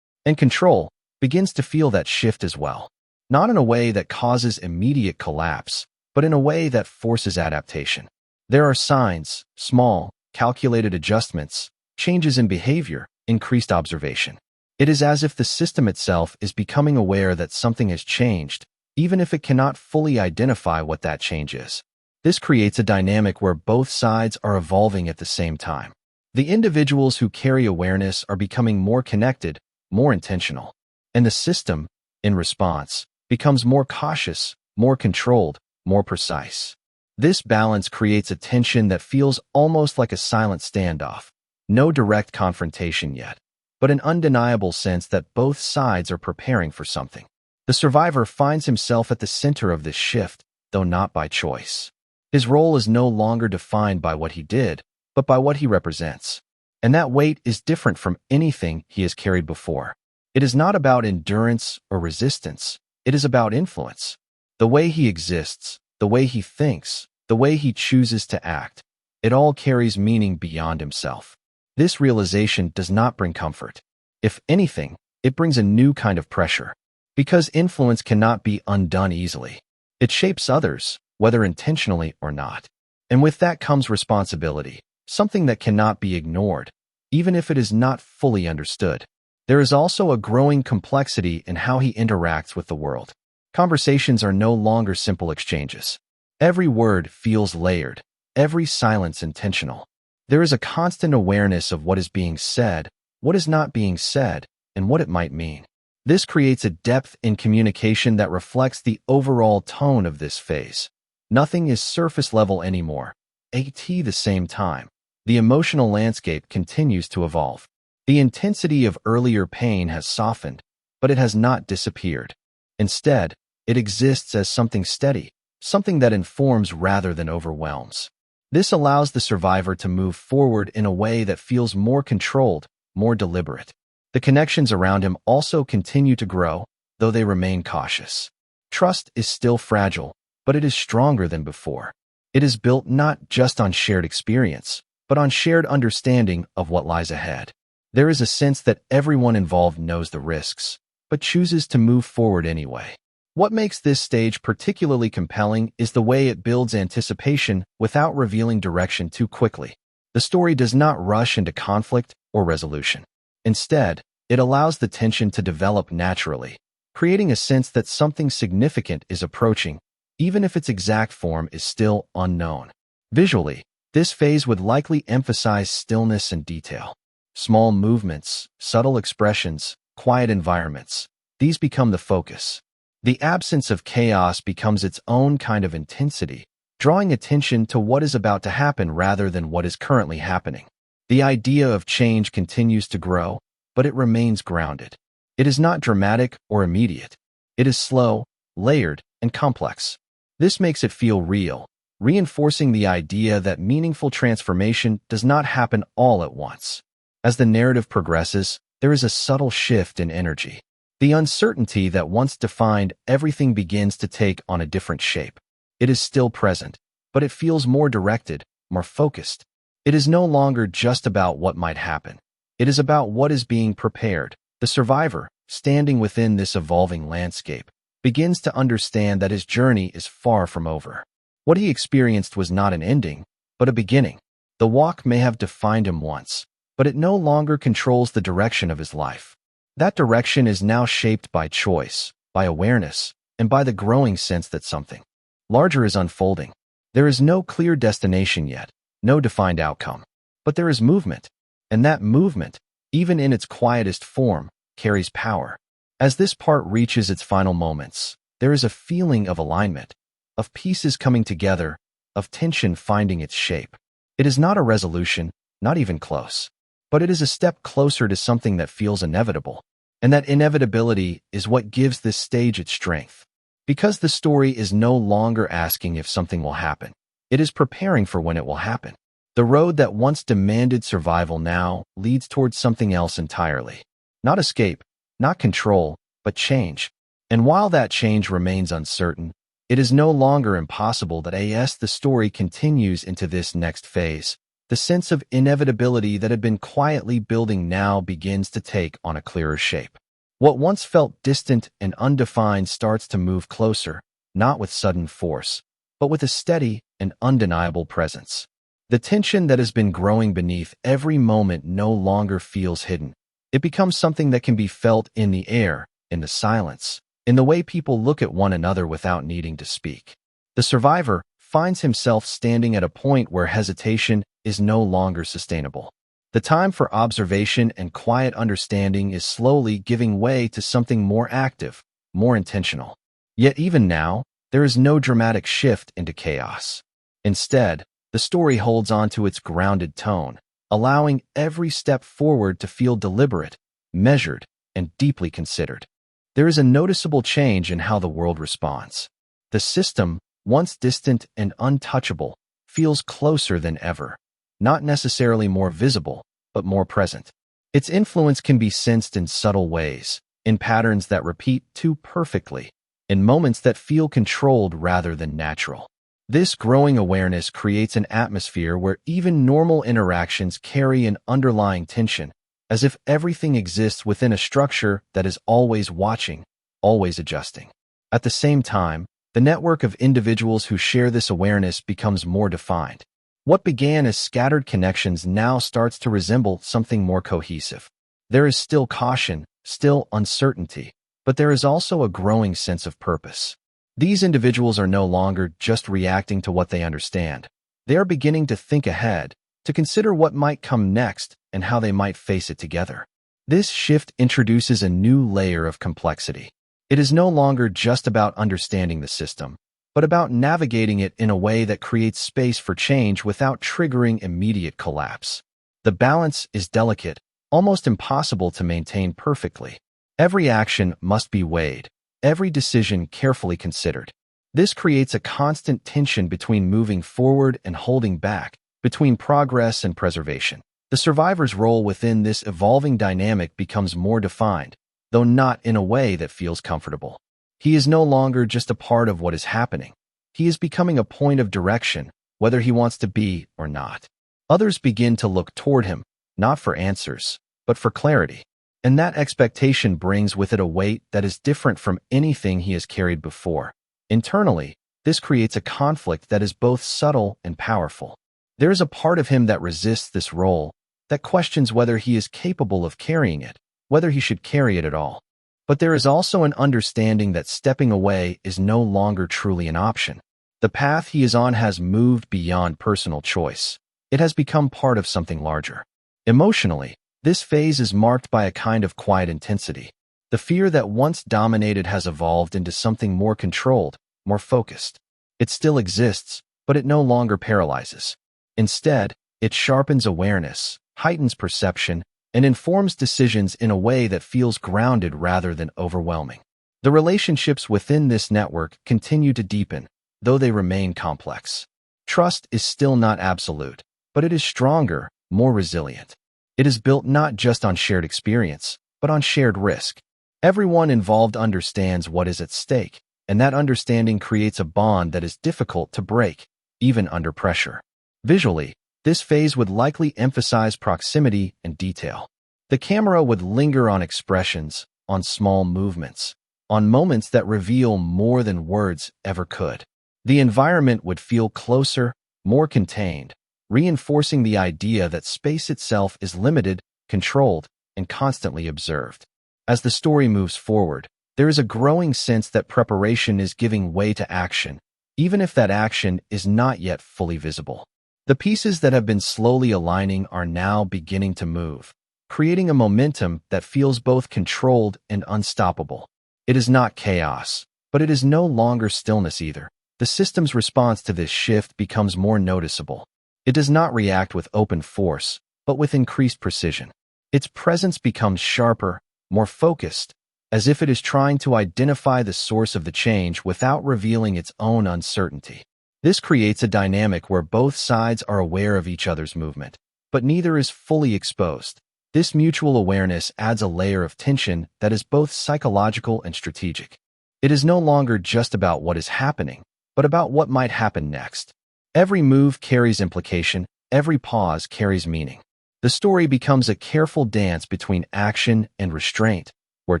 and control, begins to feel that shift as well. Not in a way that causes immediate collapse, but in a way that forces adaptation. There are signs, small, calculated adjustments, changes in behavior, increased observation. It is as if the system itself is becoming aware that something has changed, even if it cannot fully identify what that change is. This creates a dynamic where both sides are evolving at the same time. The individuals who carry awareness are becoming more connected, more intentional. And the system, in response, becomes more cautious, more controlled, more precise. This balance creates a tension that feels almost like a silent standoff. No direct confrontation yet, but an undeniable sense that both sides are preparing for something. The survivor finds himself at the center of this shift, though not by choice. His role is no longer defined by what he did, but by what he represents. And that weight is different from anything he has carried before. It is not about endurance or resistance. It is about influence. The way he exists, the way he thinks, the way he chooses to act, it all carries meaning beyond himself. This realization does not bring comfort. If anything, it brings a new kind of pressure. Because influence cannot be undone easily. It shapes others, whether intentionally or not. And with that comes responsibility, something that cannot be ignored, even if it is not fully understood. There is also a growing complexity in how he interacts with the world. Conversations are no longer simple exchanges. Every word feels layered, every silence intentional. There is a constant awareness of what is being said, what is not being said, and what it might mean. This creates a depth in communication that reflects the overall tone of this phase. Nothing is surface level anymore. At the same time, the emotional landscape continues to evolve. The intensity of earlier pain has softened, but it has not disappeared. Instead, it exists as something steady, something that informs rather than overwhelms. This allows the survivor to move forward in a way that feels more controlled, more deliberate. The connections around him also continue to grow, though they remain cautious. Trust is still fragile, but it is stronger than before. It is built not just on shared experience, but on shared understanding of what lies ahead. There is a sense that everyone involved knows the risks, but chooses to move forward anyway. What makes this stage particularly compelling is the way it builds anticipation without revealing direction too quickly. The story does not rush into conflict or resolution. Instead, it allows the tension to develop naturally, creating a sense that something significant is approaching, even if its exact form is still unknown. Visually, this phase would likely emphasize stillness and detail. Small movements, subtle expressions, quiet environments, these become the focus. The absence of chaos becomes its own kind of intensity, drawing attention to what is about to happen rather than what is currently happening. The idea of change continues to grow, but it remains grounded. It is not dramatic or immediate. It is slow, layered, and complex. This makes it feel real, reinforcing the idea that meaningful transformation does not happen all at once. As the narrative progresses, there is a subtle shift in energy. The uncertainty that once defined everything begins to take on a different shape. It is still present, but it feels more directed, more focused. It is no longer just about what might happen. It is about what is being prepared. The survivor, standing within this evolving landscape, begins to understand that his journey is far from over. What he experienced was not an ending, but a beginning. The walk may have defined him once, but it no longer controls the direction of his life. That direction is now shaped by choice, by awareness, and by the growing sense that something larger is unfolding. There is no clear destination yet, no defined outcome, but there is movement, and that movement, even in its quietest form, carries power. As this part reaches its final moments, there is a feeling of alignment, of pieces coming together, of tension finding its shape. It is not a resolution, not even close, but it is a step closer to something that feels inevitable, and that inevitability is what gives this stage its strength. Because the story is no longer asking if something will happen, it is preparing for when it will happen. The road that once demanded survival now leads towards something else entirely. Not escape, not control, but change. And while that change remains uncertain, it is no longer impossible that as the story continues into this next phase, the sense of inevitability that had been quietly building now begins to take on a clearer shape. What once felt distant and undefined starts to move closer, not with sudden force, but with a steady and undeniable presence. The tension that has been growing beneath every moment no longer feels hidden. It becomes something that can be felt in the air, in the silence, in the way people look at one another without needing to speak. The survivor finds himself standing at a point where hesitation is no longer sustainable. The time for observation and quiet understanding is slowly giving way to something more active, more intentional. Yet even now, there is no dramatic shift into chaos. Instead, the story holds on to its grounded tone, allowing every step forward to feel deliberate, measured, and deeply considered. There is a noticeable change in how the world responds. The system, once distant and untouchable, feels closer than ever, not necessarily more visible, but more present. Its influence can be sensed in subtle ways, in patterns that repeat too perfectly, in moments that feel controlled rather than natural. This growing awareness creates an atmosphere where even normal interactions carry an underlying tension, as if everything exists within a structure that is always watching, always adjusting. At the same time, the network of individuals who share this awareness becomes more defined. What began as scattered connections now starts to resemble something more cohesive. There is still caution, still uncertainty, but there is also a growing sense of purpose. These individuals are no longer just reacting to what they understand. They are beginning to think ahead, to consider what might come next and how they might face it together. This shift introduces a new layer of complexity. It is no longer just about understanding the system, but about navigating it in a way that creates space for change without triggering immediate collapse. The balance is delicate, almost impossible to maintain perfectly. Every action must be weighed, every decision carefully considered. This creates a constant tension between moving forward and holding back, between progress and preservation. The survivor's role within this evolving dynamic becomes more defined, though not in a way that feels comfortable. He is no longer just a part of what is happening. He is becoming a point of direction, whether he wants to be or not. Others begin to look toward him, not for answers, but for clarity. And that expectation brings with it a weight that is different from anything he has carried before. Internally, this creates a conflict that is both subtle and powerful. There is a part of him that resists this role, that questions whether he is capable of carrying it, whether he should carry it at all. But there is also an understanding that stepping away is no longer truly an option. The path he is on has moved beyond personal choice. It has become part of something larger. Emotionally, this phase is marked by a kind of quiet intensity. The fear that once dominated has evolved into something more controlled, more focused. It still exists, but it no longer paralyzes. Instead, it sharpens awareness, heightens perception, and informs decisions in a way that feels grounded rather than overwhelming. The relationships within this network continue to deepen, though they remain complex. Trust is still not absolute, but it is stronger, more resilient. It is built not just on shared experience, but on shared risk. Everyone involved understands what is at stake, and that understanding creates a bond that is difficult to break, even under pressure. Visually, this phase would likely emphasize proximity and detail. The camera would linger on expressions, on small movements, on moments that reveal more than words ever could. The environment would feel closer, more contained, reinforcing the idea that space itself is limited, controlled, and constantly observed. As the story moves forward, there is a growing sense that preparation is giving way to action, even if that action is not yet fully visible. The pieces that have been slowly aligning are now beginning to move, creating a momentum that feels both controlled and unstoppable. It is not chaos, but it is no longer stillness either. The system's response to this shift becomes more noticeable. It does not react with open force, but with increased precision. Its presence becomes sharper, more focused, as if it is trying to identify the source of the change without revealing its own uncertainty. This creates a dynamic where both sides are aware of each other's movement, but neither is fully exposed. This mutual awareness adds a layer of tension that is both psychological and strategic. It is no longer just about what is happening, but about what might happen next. Every move carries implication, every pause carries meaning. The story becomes a careful dance between action and restraint, where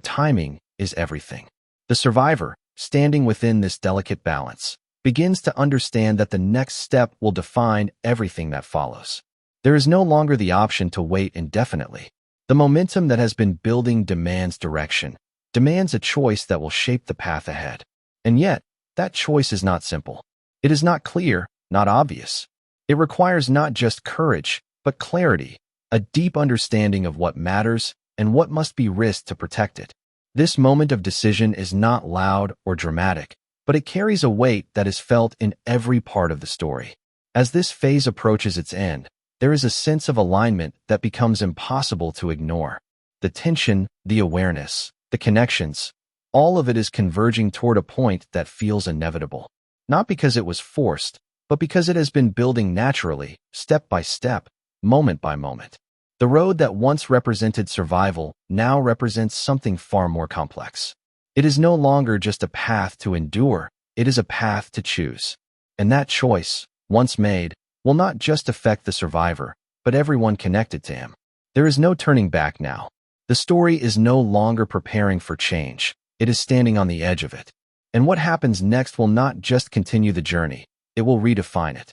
timing is everything. The survivor, standing within this delicate balance, begins to understand that the next step will define everything that follows. There is no longer the option to wait indefinitely. The momentum that has been building demands direction, demands a choice that will shape the path ahead. And yet, that choice is not simple. It is not clear, not obvious. It requires not just courage, but clarity, a deep understanding of what matters and what must be risked to protect it. This moment of decision is not loud or dramatic, but it carries a weight that is felt in every part of the story. As this phase approaches its end, there is a sense of alignment that becomes impossible to ignore. The tension, the awareness, the connections, all of it is converging toward a point that feels inevitable. Not because it was forced, but because it has been building naturally, step by step, moment by moment. The road that once represented survival now represents something far more complex. It is no longer just a path to endure, it is a path to choose. And that choice, once made, will not just affect the survivor, but everyone connected to him. There is no turning back now. The story is no longer preparing for change. It is standing on the edge of it. And what happens next will not just continue the journey, it will redefine it.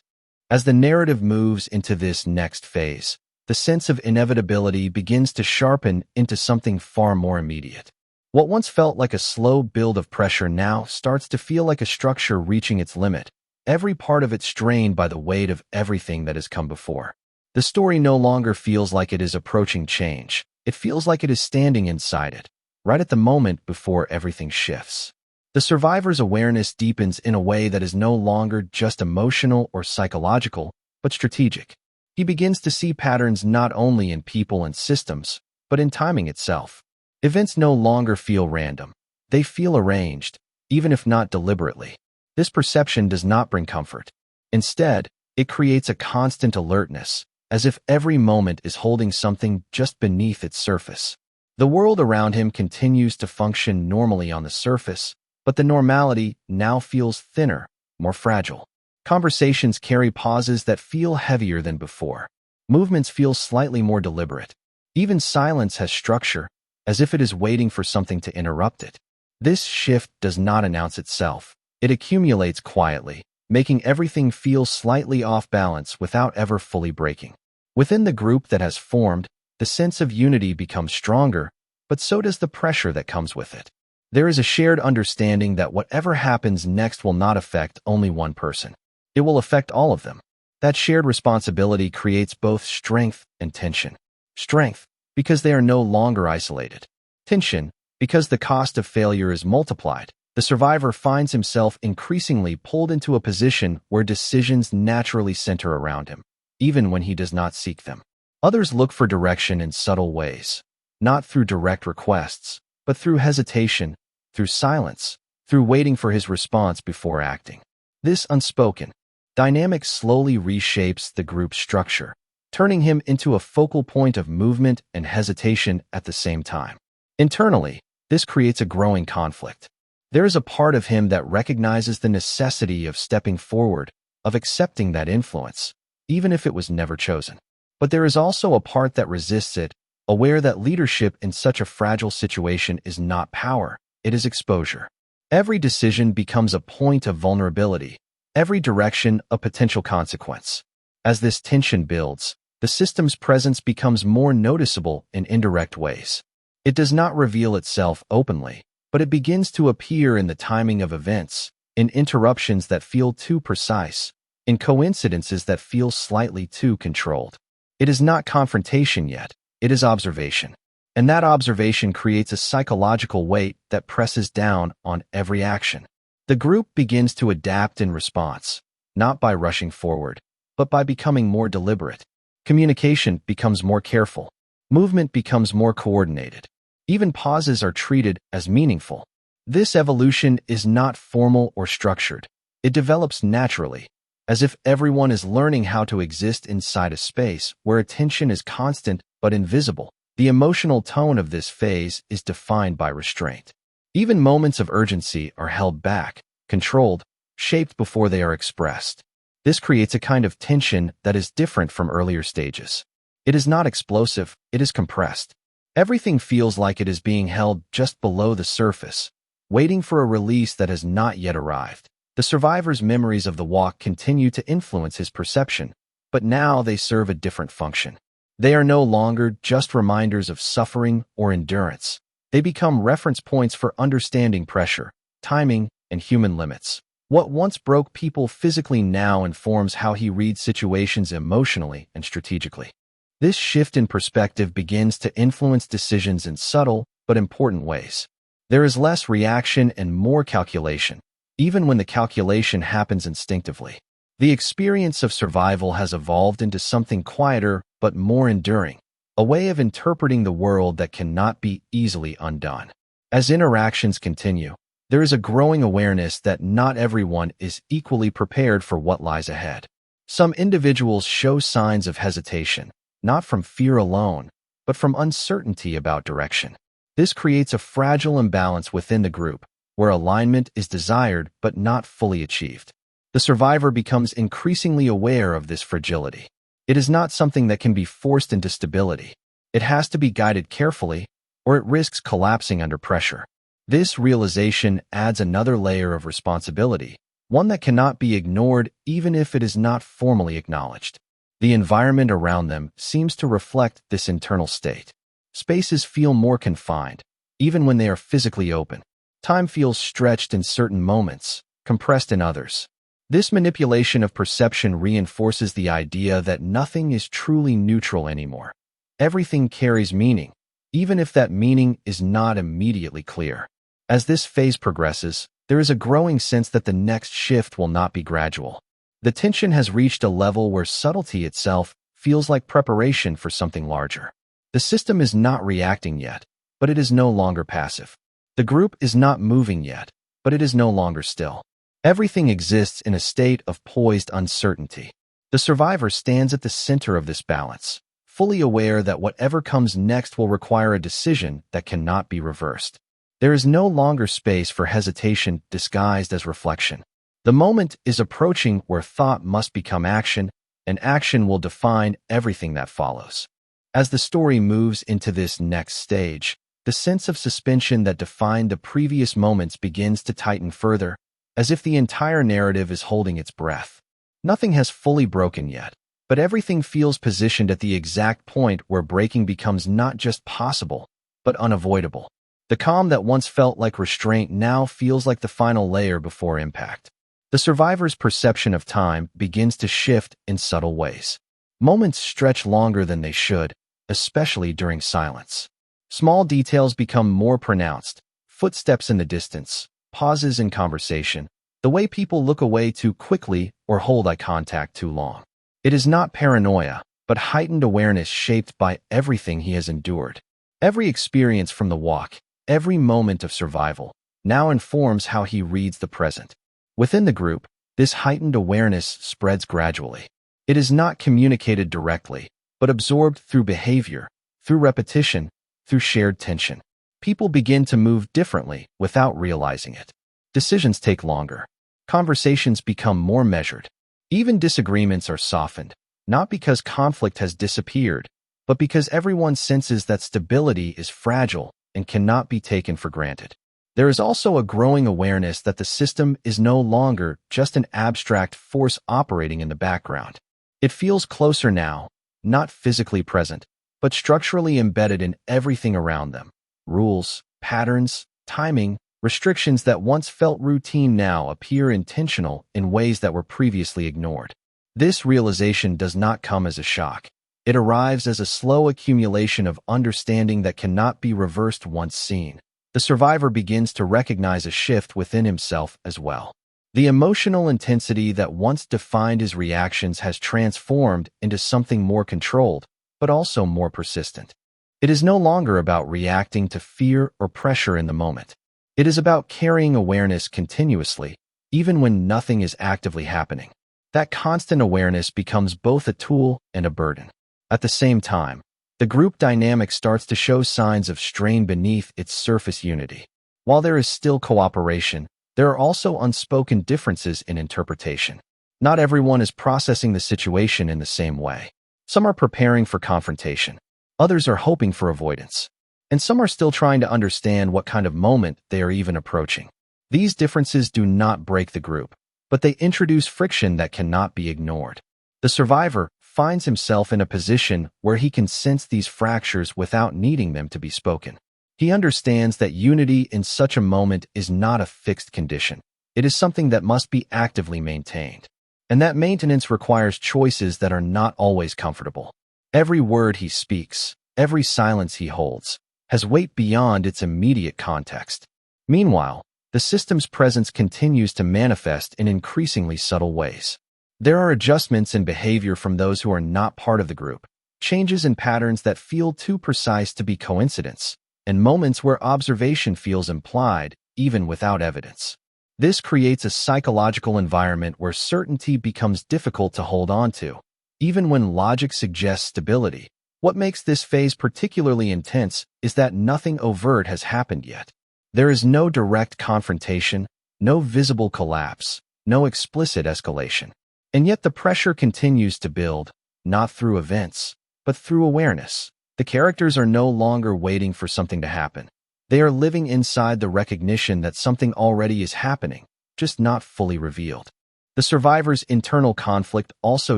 As the narrative moves into this next phase, the sense of inevitability begins to sharpen into something far more immediate. What once felt like a slow build of pressure now starts to feel like a structure reaching its limit, every part of it strained by the weight of everything that has come before. The story no longer feels like it is approaching change. It feels like it is standing inside it, right at the moment before everything shifts. The survivor's awareness deepens in a way that is no longer just emotional or psychological, but strategic. He begins to see patterns not only in people and systems, but in timing itself. Events no longer feel random. They feel arranged, even if not deliberately. This perception does not bring comfort. Instead, it creates a constant alertness, as if every moment is holding something just beneath its surface. The world around him continues to function normally on the surface, but the normality now feels thinner, more fragile. Conversations carry pauses that feel heavier than before. Movements feel slightly more deliberate. Even silence has structure, as if it is waiting for something to interrupt it. This shift does not announce itself. It accumulates quietly, making everything feel slightly off balance without ever fully breaking. Within the group that has formed, the sense of unity becomes stronger, but so does the pressure that comes with it. There is a shared understanding that whatever happens next will not affect only one person. It will affect all of them. That shared responsibility creates both strength and tension. Strength, because they are no longer isolated. Tension, because the cost of failure is multiplied. The survivor finds himself increasingly pulled into a position where decisions naturally center around him, even when he does not seek them. Others look for direction in subtle ways, not through direct requests, but through hesitation, through silence, through waiting for his response before acting. This unspoken dynamic slowly reshapes the group's structure, turning him into a focal point of movement and hesitation at the same time. Internally, this creates a growing conflict. There is a part of him that recognizes the necessity of stepping forward, of accepting that influence, even if it was never chosen. But there is also a part that resists it, aware that leadership in such a fragile situation is not power, it is exposure. Every decision becomes a point of vulnerability, every direction a potential consequence. As this tension builds, the system's presence becomes more noticeable in indirect ways. It does not reveal itself openly, but it begins to appear in the timing of events, in interruptions that feel too precise, in coincidences that feel slightly too controlled. It is not confrontation yet, it is observation. And that observation creates a psychological weight that presses down on every action. The group begins to adapt in response, not by rushing forward, but by becoming more deliberate. Communication becomes more careful. Movement becomes more coordinated. Even pauses are treated as meaningful. This evolution is not formal or structured. It develops naturally, as if everyone is learning how to exist inside a space where attention is constant but invisible. The emotional tone of this phase is defined by restraint. Even moments of urgency are held back, controlled, shaped before they are expressed. This creates a kind of tension that is different from earlier stages. It is not explosive, it is compressed. Everything feels like it is being held just below the surface, waiting for a release that has not yet arrived. The survivor's memories of the walk continue to influence his perception, but now they serve a different function. They are no longer just reminders of suffering or endurance. They become reference points for understanding pressure, timing, and human limits. What once broke people physically now informs how he reads situations emotionally and strategically. This shift in perspective begins to influence decisions in subtle but important ways. There is less reaction and more calculation, even when the calculation happens instinctively. The experience of survival has evolved into something quieter but more enduring, a way of interpreting the world that cannot be easily undone. As interactions continue, there is a growing awareness that not everyone is equally prepared for what lies ahead. Some individuals show signs of hesitation, not from fear alone, but from uncertainty about direction. This creates a fragile imbalance within the group, where alignment is desired but not fully achieved. The survivor becomes increasingly aware of this fragility. It is not something that can be forced into stability. It has to be guided carefully, or it risks collapsing under pressure. This realization adds another layer of responsibility, one that cannot be ignored even if it is not formally acknowledged. The environment around them seems to reflect this internal state. Spaces feel more confined, even when they are physically open. Time feels stretched in certain moments, compressed in others. This manipulation of perception reinforces the idea that nothing is truly neutral anymore. Everything carries meaning, even if that meaning is not immediately clear. As this phase progresses, there is a growing sense that the next shift will not be gradual. The tension has reached a level where subtlety itself feels like preparation for something larger. The system is not reacting yet, but it is no longer passive. The group is not moving yet, but it is no longer still. Everything exists in a state of poised uncertainty. The survivor stands at the center of this balance, fully aware that whatever comes next will require a decision that cannot be reversed. There is no longer space for hesitation disguised as reflection. The moment is approaching where thought must become action, and action will define everything that follows. As the story moves into this next stage, the sense of suspension that defined the previous moments begins to tighten further, as if the entire narrative is holding its breath. Nothing has fully broken yet, but everything feels positioned at the exact point where breaking becomes not just possible, but unavoidable. The calm that once felt like restraint now feels like the final layer before impact. The survivor's perception of time begins to shift in subtle ways. Moments stretch longer than they should, especially during silence. Small details become more pronounced: footsteps in the distance, pauses in conversation, the way people look away too quickly or hold eye contact too long. It is not paranoia, but heightened awareness shaped by everything he has endured. Every experience from the walk, every moment of survival, now informs how he reads the present. Within the group, this heightened awareness spreads gradually. It is not communicated directly, but absorbed through behavior, through repetition, through shared tension. People begin to move differently without realizing it. Decisions take longer. Conversations become more measured. Even disagreements are softened, not because conflict has disappeared, but because everyone senses that stability is fragile and cannot be taken for granted. There is also a growing awareness that the system is no longer just an abstract force operating in the background. It feels closer now, not physically present, but structurally embedded in everything around them. Rules, patterns, timing, restrictions that once felt routine now appear intentional in ways that were previously ignored. This realization does not come as a shock. It arrives as a slow accumulation of understanding that cannot be reversed once seen. The survivor begins to recognize a shift within himself as well. The emotional intensity that once defined his reactions has transformed into something more controlled, but also more persistent. It is no longer about reacting to fear or pressure in the moment. It is about carrying awareness continuously, even when nothing is actively happening. That constant awareness becomes both a tool and a burden. At the same time, the group dynamic starts to show signs of strain beneath its surface unity. While there is still cooperation, there are also unspoken differences in interpretation. Not everyone is processing the situation in the same way. Some are preparing for confrontation. Others are hoping for avoidance. And some are still trying to understand what kind of moment they are even approaching. These differences do not break the group, but they introduce friction that cannot be ignored. The survivor finds himself in a position where he can sense these fractures without needing them to be spoken. He understands that unity in such a moment is not a fixed condition. It is something that must be actively maintained. And that maintenance requires choices that are not always comfortable. Every word he speaks, every silence he holds, has weight beyond its immediate context. Meanwhile, the system's presence continues to manifest in increasingly subtle ways. There are adjustments in behavior from those who are not part of the group, changes in patterns that feel too precise to be coincidence, and moments where observation feels implied, even without evidence. This creates a psychological environment where certainty becomes difficult to hold on to, even when logic suggests stability. What makes this phase particularly intense is that nothing overt has happened yet. There is no direct confrontation, no visible collapse, no explicit escalation. And yet the pressure continues to build, not through events, but through awareness. The characters are no longer waiting for something to happen. They are living inside the recognition that something already is happening, just not fully revealed. The survivor's internal conflict also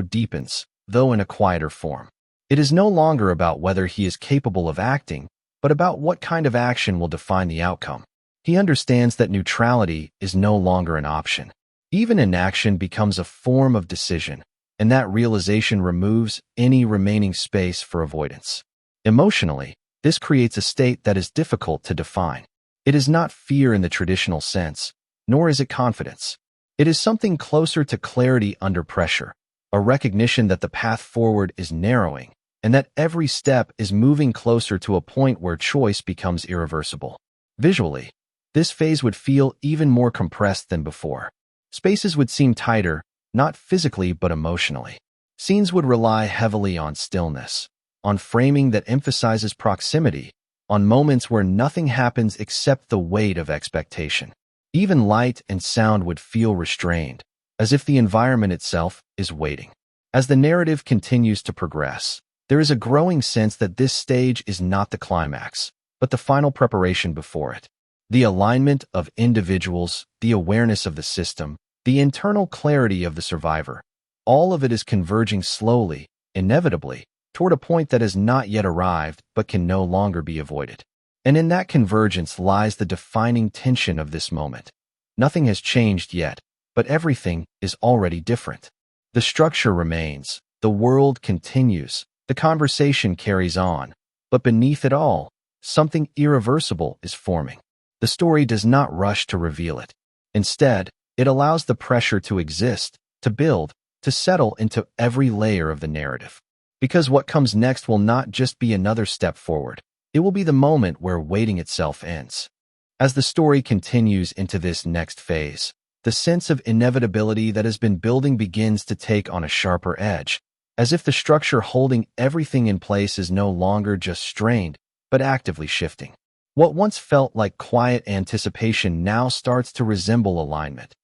deepens, though in a quieter form. It is no longer about whether he is capable of acting, but about what kind of action will define the outcome. He understands that neutrality is no longer an option. Even inaction becomes a form of decision, and that realization removes any remaining space for avoidance. Emotionally, this creates a state that is difficult to define. It is not fear in the traditional sense, nor is it confidence. It is something closer to clarity under pressure, a recognition that the path forward is narrowing, and that every step is moving closer to a point where choice becomes irreversible. Visually, this phase would feel even more compressed than before. Spaces would seem tighter, not physically but emotionally. Scenes would rely heavily on stillness, on framing that emphasizes proximity, on moments where nothing happens except the weight of expectation. Even light and sound would feel restrained, as if the environment itself is waiting. As the narrative continues to progress, there is a growing sense that this stage is not the climax, but the final preparation before it. The alignment of individuals, the awareness of the system, the internal clarity of the survivor, all of it is converging slowly, inevitably, toward a point that has not yet arrived but can no longer be avoided. And in that convergence lies the defining tension of this moment. Nothing has changed yet, but everything is already different. The structure remains, the world continues, the conversation carries on, but beneath it all, something irreversible is forming. The story does not rush to reveal it. Instead, it allows the pressure to exist, to build, to settle into every layer of the narrative. Because what comes next will not just be another step forward. It will be the moment where waiting itself ends. As the story continues into this next phase, the sense of inevitability that has been building begins to take on a sharper edge, as if the structure holding everything in place is no longer just strained, but actively shifting. What once felt like quiet anticipation now starts to resemble alignment.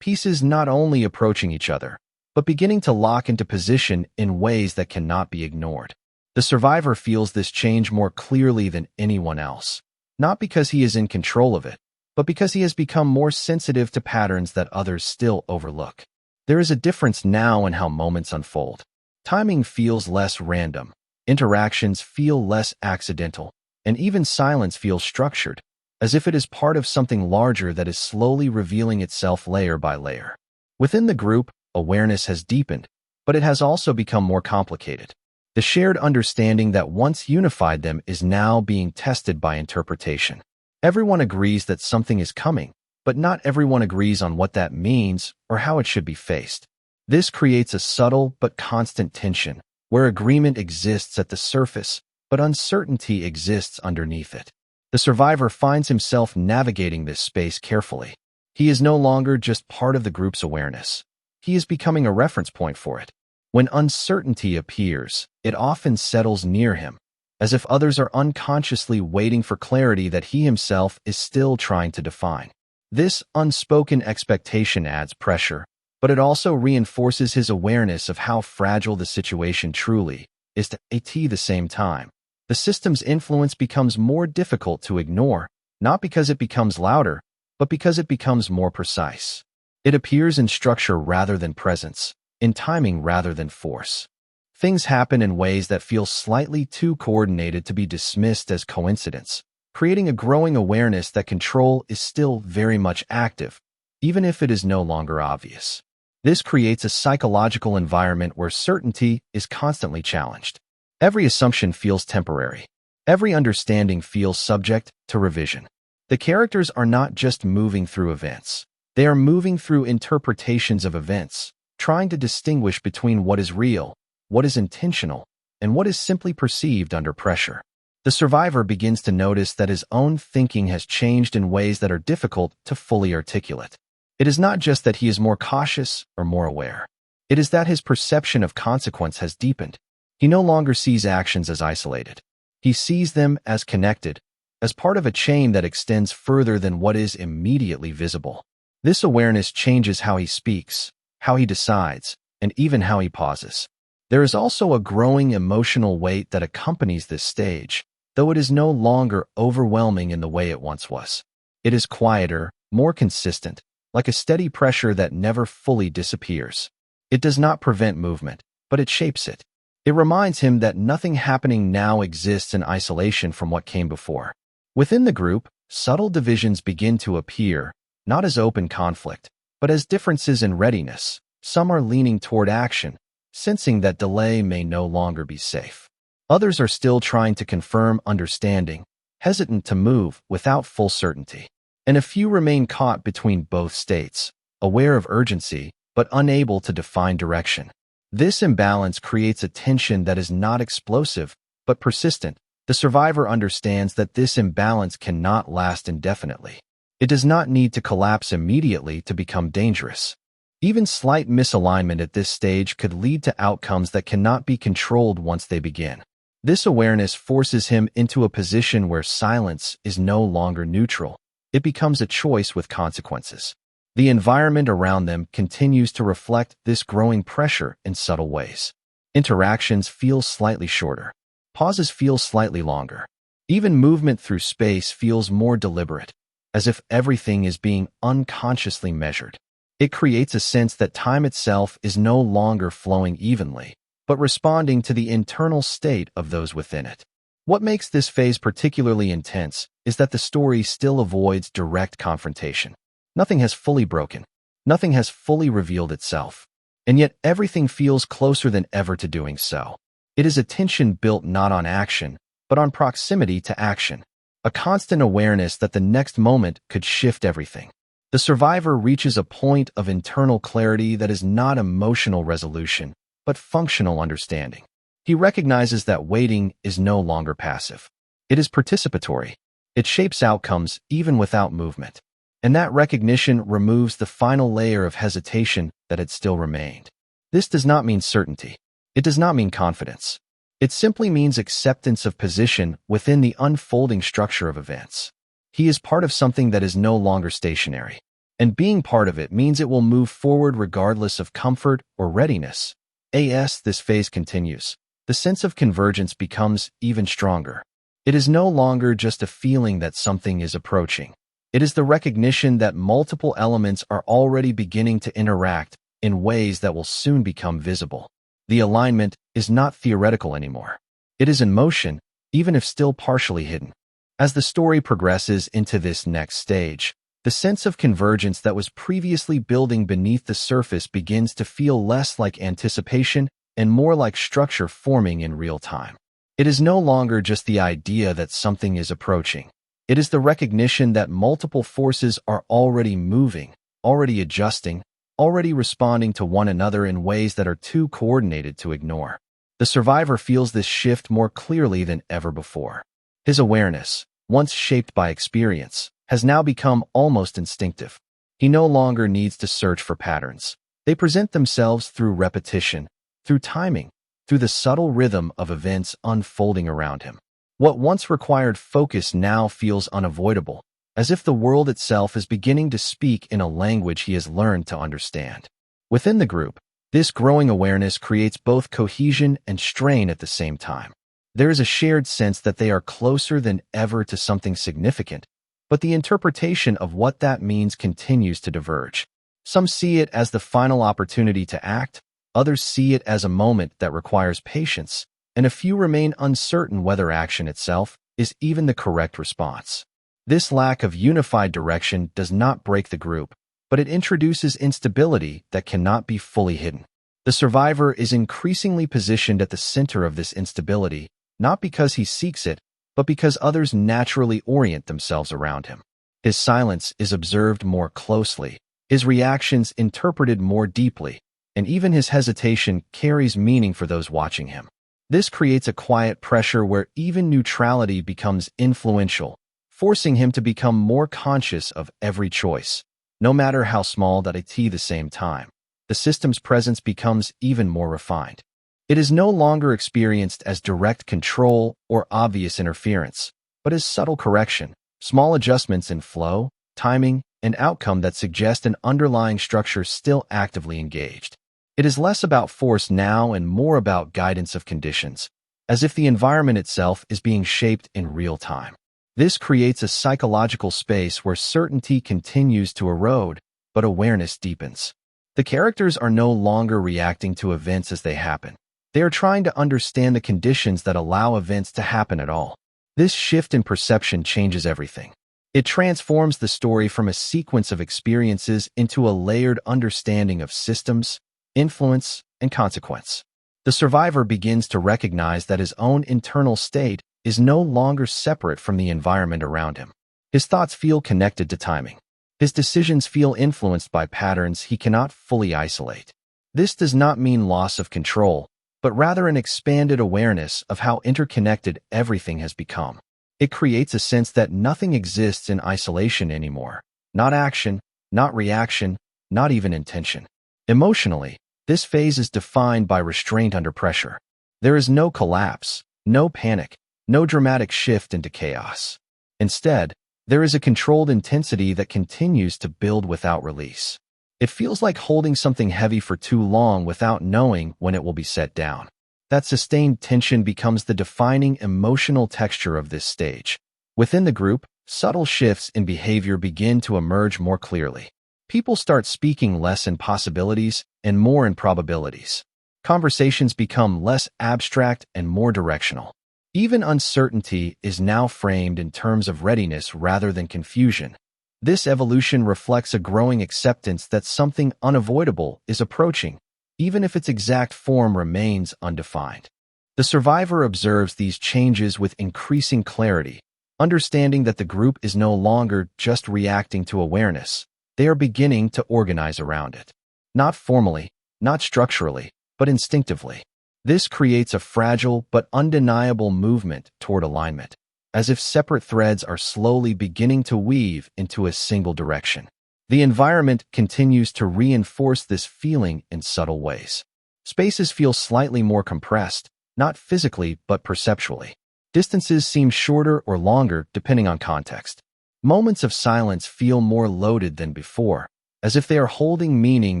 Pieces not only approaching each other, but beginning to lock into position in ways that cannot be ignored. The survivor feels this change more clearly than anyone else, not because he is in control of it, but because he has become more sensitive to patterns that others still overlook. There is a difference now in how moments unfold. Timing feels less random, interactions feel less accidental, and even silence feels structured, as if it is part of something larger that is slowly revealing itself layer by layer. Within the group, awareness has deepened, but it has also become more complicated. The shared understanding that once unified them is now being tested by interpretation. Everyone agrees that something is coming, but not everyone agrees on what that means or how it should be faced. This creates a subtle but constant tension, where agreement exists at the surface, but uncertainty exists underneath it. The survivor finds himself navigating this space carefully. He is no longer just part of the group's awareness. He is becoming a reference point for it. When uncertainty appears, it often settles near him, as if others are unconsciously waiting for clarity that he himself is still trying to define. This unspoken expectation adds pressure, but it also reinforces his awareness of how fragile the situation truly is at the same time. The system's influence becomes more difficult to ignore, not because it becomes louder, but because it becomes more precise. It appears in structure rather than presence, in timing rather than force. Things happen in ways that feel slightly too coordinated to be dismissed as coincidence, creating a growing awareness that control is still very much active, even if it is no longer obvious. This creates a psychological environment where certainty is constantly challenged. Every assumption feels temporary. Every understanding feels subject to revision. The characters are not just moving through events. They are moving through interpretations of events, trying to distinguish between what is real, what is intentional, and what is simply perceived under pressure. The survivor begins to notice that his own thinking has changed in ways that are difficult to fully articulate. It is not just that he is more cautious or more aware. It is that his perception of consequence has deepened. He no longer sees actions as isolated. He sees them as connected, as part of a chain that extends further than what is immediately visible. This awareness changes how he speaks, how he decides, and even how he pauses. There is also a growing emotional weight that accompanies this stage, though it is no longer overwhelming in the way it once was. It is quieter, more consistent, like a steady pressure that never fully disappears. It does not prevent movement, but it shapes it. It reminds him that nothing happening now exists in isolation from what came before. Within the group, subtle divisions begin to appear, not as open conflict, but as differences in readiness. Some are leaning toward action, sensing that delay may no longer be safe. Others are still trying to confirm understanding, hesitant to move without full certainty. And a few remain caught between both states, aware of urgency, but unable to define direction. This imbalance creates a tension that is not explosive, but persistent. The survivor understands that this imbalance cannot last indefinitely. It does not need to collapse immediately to become dangerous. Even slight misalignment at this stage could lead to outcomes that cannot be controlled once they begin. This awareness forces him into a position where silence is no longer neutral. It becomes a choice with consequences. The environment around them continues to reflect this growing pressure in subtle ways. Interactions feel slightly shorter. Pauses feel slightly longer. Even movement through space feels more deliberate, as if everything is being unconsciously measured. It creates a sense that time itself is no longer flowing evenly, but responding to the internal state of those within it. What makes this phase particularly intense is that the story still avoids direct confrontation. Nothing has fully broken. Nothing has fully revealed itself. And yet everything feels closer than ever to doing so. It is a tension built not on action, but on proximity to action. A constant awareness that the next moment could shift everything. The survivor reaches a point of internal clarity that is not emotional resolution, but functional understanding. He recognizes that waiting is no longer passive. It is participatory. It shapes outcomes even without movement. And that recognition removes the final layer of hesitation that had still remained. This does not mean certainty. It does not mean confidence. It simply means acceptance of position within the unfolding structure of events. He is part of something that is no longer stationary. And being part of it means it will move forward regardless of comfort or readiness. As this phase continues, the sense of convergence becomes even stronger. It is no longer just a feeling that something is approaching. It is the recognition that multiple elements are already beginning to interact in ways that will soon become visible. The alignment is not theoretical anymore. It is in motion, even if still partially hidden. As the story progresses into this next stage, the sense of convergence that was previously building beneath the surface begins to feel less like anticipation and more like structure forming in real time. It is no longer just the idea that something is approaching. It is the recognition that multiple forces are already moving, already adjusting, already responding to one another in ways that are too coordinated to ignore. The survivor feels this shift more clearly than ever before. His awareness, once shaped by experience, has now become almost instinctive. He no longer needs to search for patterns. They present themselves through repetition, through timing, through the subtle rhythm of events unfolding around him. What once required focus now feels unavoidable, as if the world itself is beginning to speak in a language he has learned to understand. Within the group, this growing awareness creates both cohesion and strain at the same time. There is a shared sense that they are closer than ever to something significant, but the interpretation of what that means continues to diverge. Some see it as the final opportunity to act, others see it as a moment that requires patience, and a few remain uncertain whether action itself is even the correct response. This lack of unified direction does not break the group, but it introduces instability that cannot be fully hidden. The survivor is increasingly positioned at the center of this instability, not because he seeks it, but because others naturally orient themselves around him. His silence is observed more closely, his reactions interpreted more deeply, and even his hesitation carries meaning for those watching him. This creates a quiet pressure where even neutrality becomes influential, forcing him to become more conscious of every choice, no matter how small. At the same time, the system's presence becomes even more refined. It is no longer experienced as direct control or obvious interference, but as subtle correction, small adjustments in flow, timing, an outcome that suggests an underlying structure still actively engaged. It is less about force now and more about guidance of conditions, as if the environment itself is being shaped in real time. This creates a psychological space where certainty continues to erode, but awareness deepens. The characters are no longer reacting to events as they happen. They are trying to understand the conditions that allow events to happen at all. This shift in perception changes everything. It transforms the story from a sequence of experiences into a layered understanding of systems, influence, and consequence. The survivor begins to recognize that his own internal state is no longer separate from the environment around him. His thoughts feel connected to timing. His decisions feel influenced by patterns he cannot fully isolate. This does not mean loss of control, but rather an expanded awareness of how interconnected everything has become. It creates a sense that nothing exists in isolation anymore. Not action, not reaction, not even intention. Emotionally, this phase is defined by restraint under pressure. There is no collapse, no panic, no dramatic shift into chaos. Instead, there is a controlled intensity that continues to build without release. It feels like holding something heavy for too long without knowing when it will be set down. That sustained tension becomes the defining emotional texture of this stage. Within the group, subtle shifts in behavior begin to emerge more clearly. People start speaking less in possibilities and more in probabilities. Conversations become less abstract and more directional. Even uncertainty is now framed in terms of readiness rather than confusion. This evolution reflects a growing acceptance that something unavoidable is approaching, even if its exact form remains undefined. The survivor observes these changes with increasing clarity, understanding that the group is no longer just reacting to awareness. They are beginning to organize around it. Not formally, not structurally, but instinctively. This creates a fragile but undeniable movement toward alignment, as if separate threads are slowly beginning to weave into a single direction. The environment continues to reinforce this feeling in subtle ways. Spaces feel slightly more compressed, not physically but perceptually. Distances seem shorter or longer depending on context. Moments of silence feel more loaded than before, as if they are holding meaning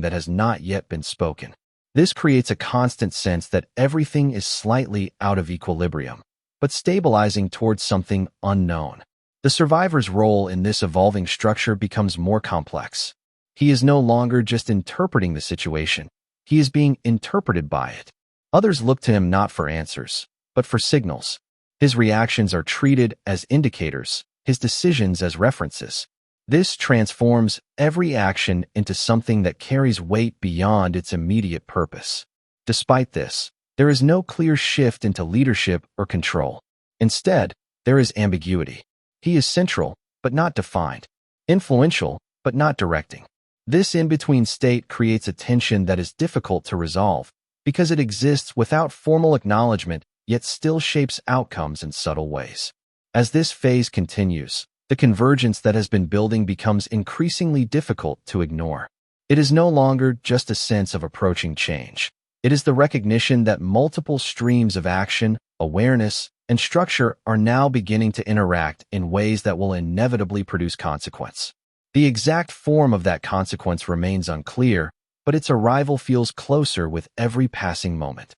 that has not yet been spoken. This creates a constant sense that everything is slightly out of equilibrium, but stabilizing towards something unknown. The survivor's role in this evolving structure becomes more complex. He is no longer just interpreting the situation. He is being interpreted by it. Others look to him not for answers, but for signals. His reactions are treated as indicators, his decisions as references. This transforms every action into something that carries weight beyond its immediate purpose. Despite this, there is no clear shift into leadership or control. Instead, there is ambiguity. He is central, but not defined. Influential, but not directing. This in-between state creates a tension that is difficult to resolve because it exists without formal acknowledgement, yet still shapes outcomes in subtle ways. As this phase continues, the convergence that has been building becomes increasingly difficult to ignore. It is no longer just a sense of approaching change. It is the recognition that multiple streams of action, awareness, and structure are now beginning to interact in ways that will inevitably produce consequence. The exact form of that consequence remains unclear, but its arrival feels closer with every passing moment.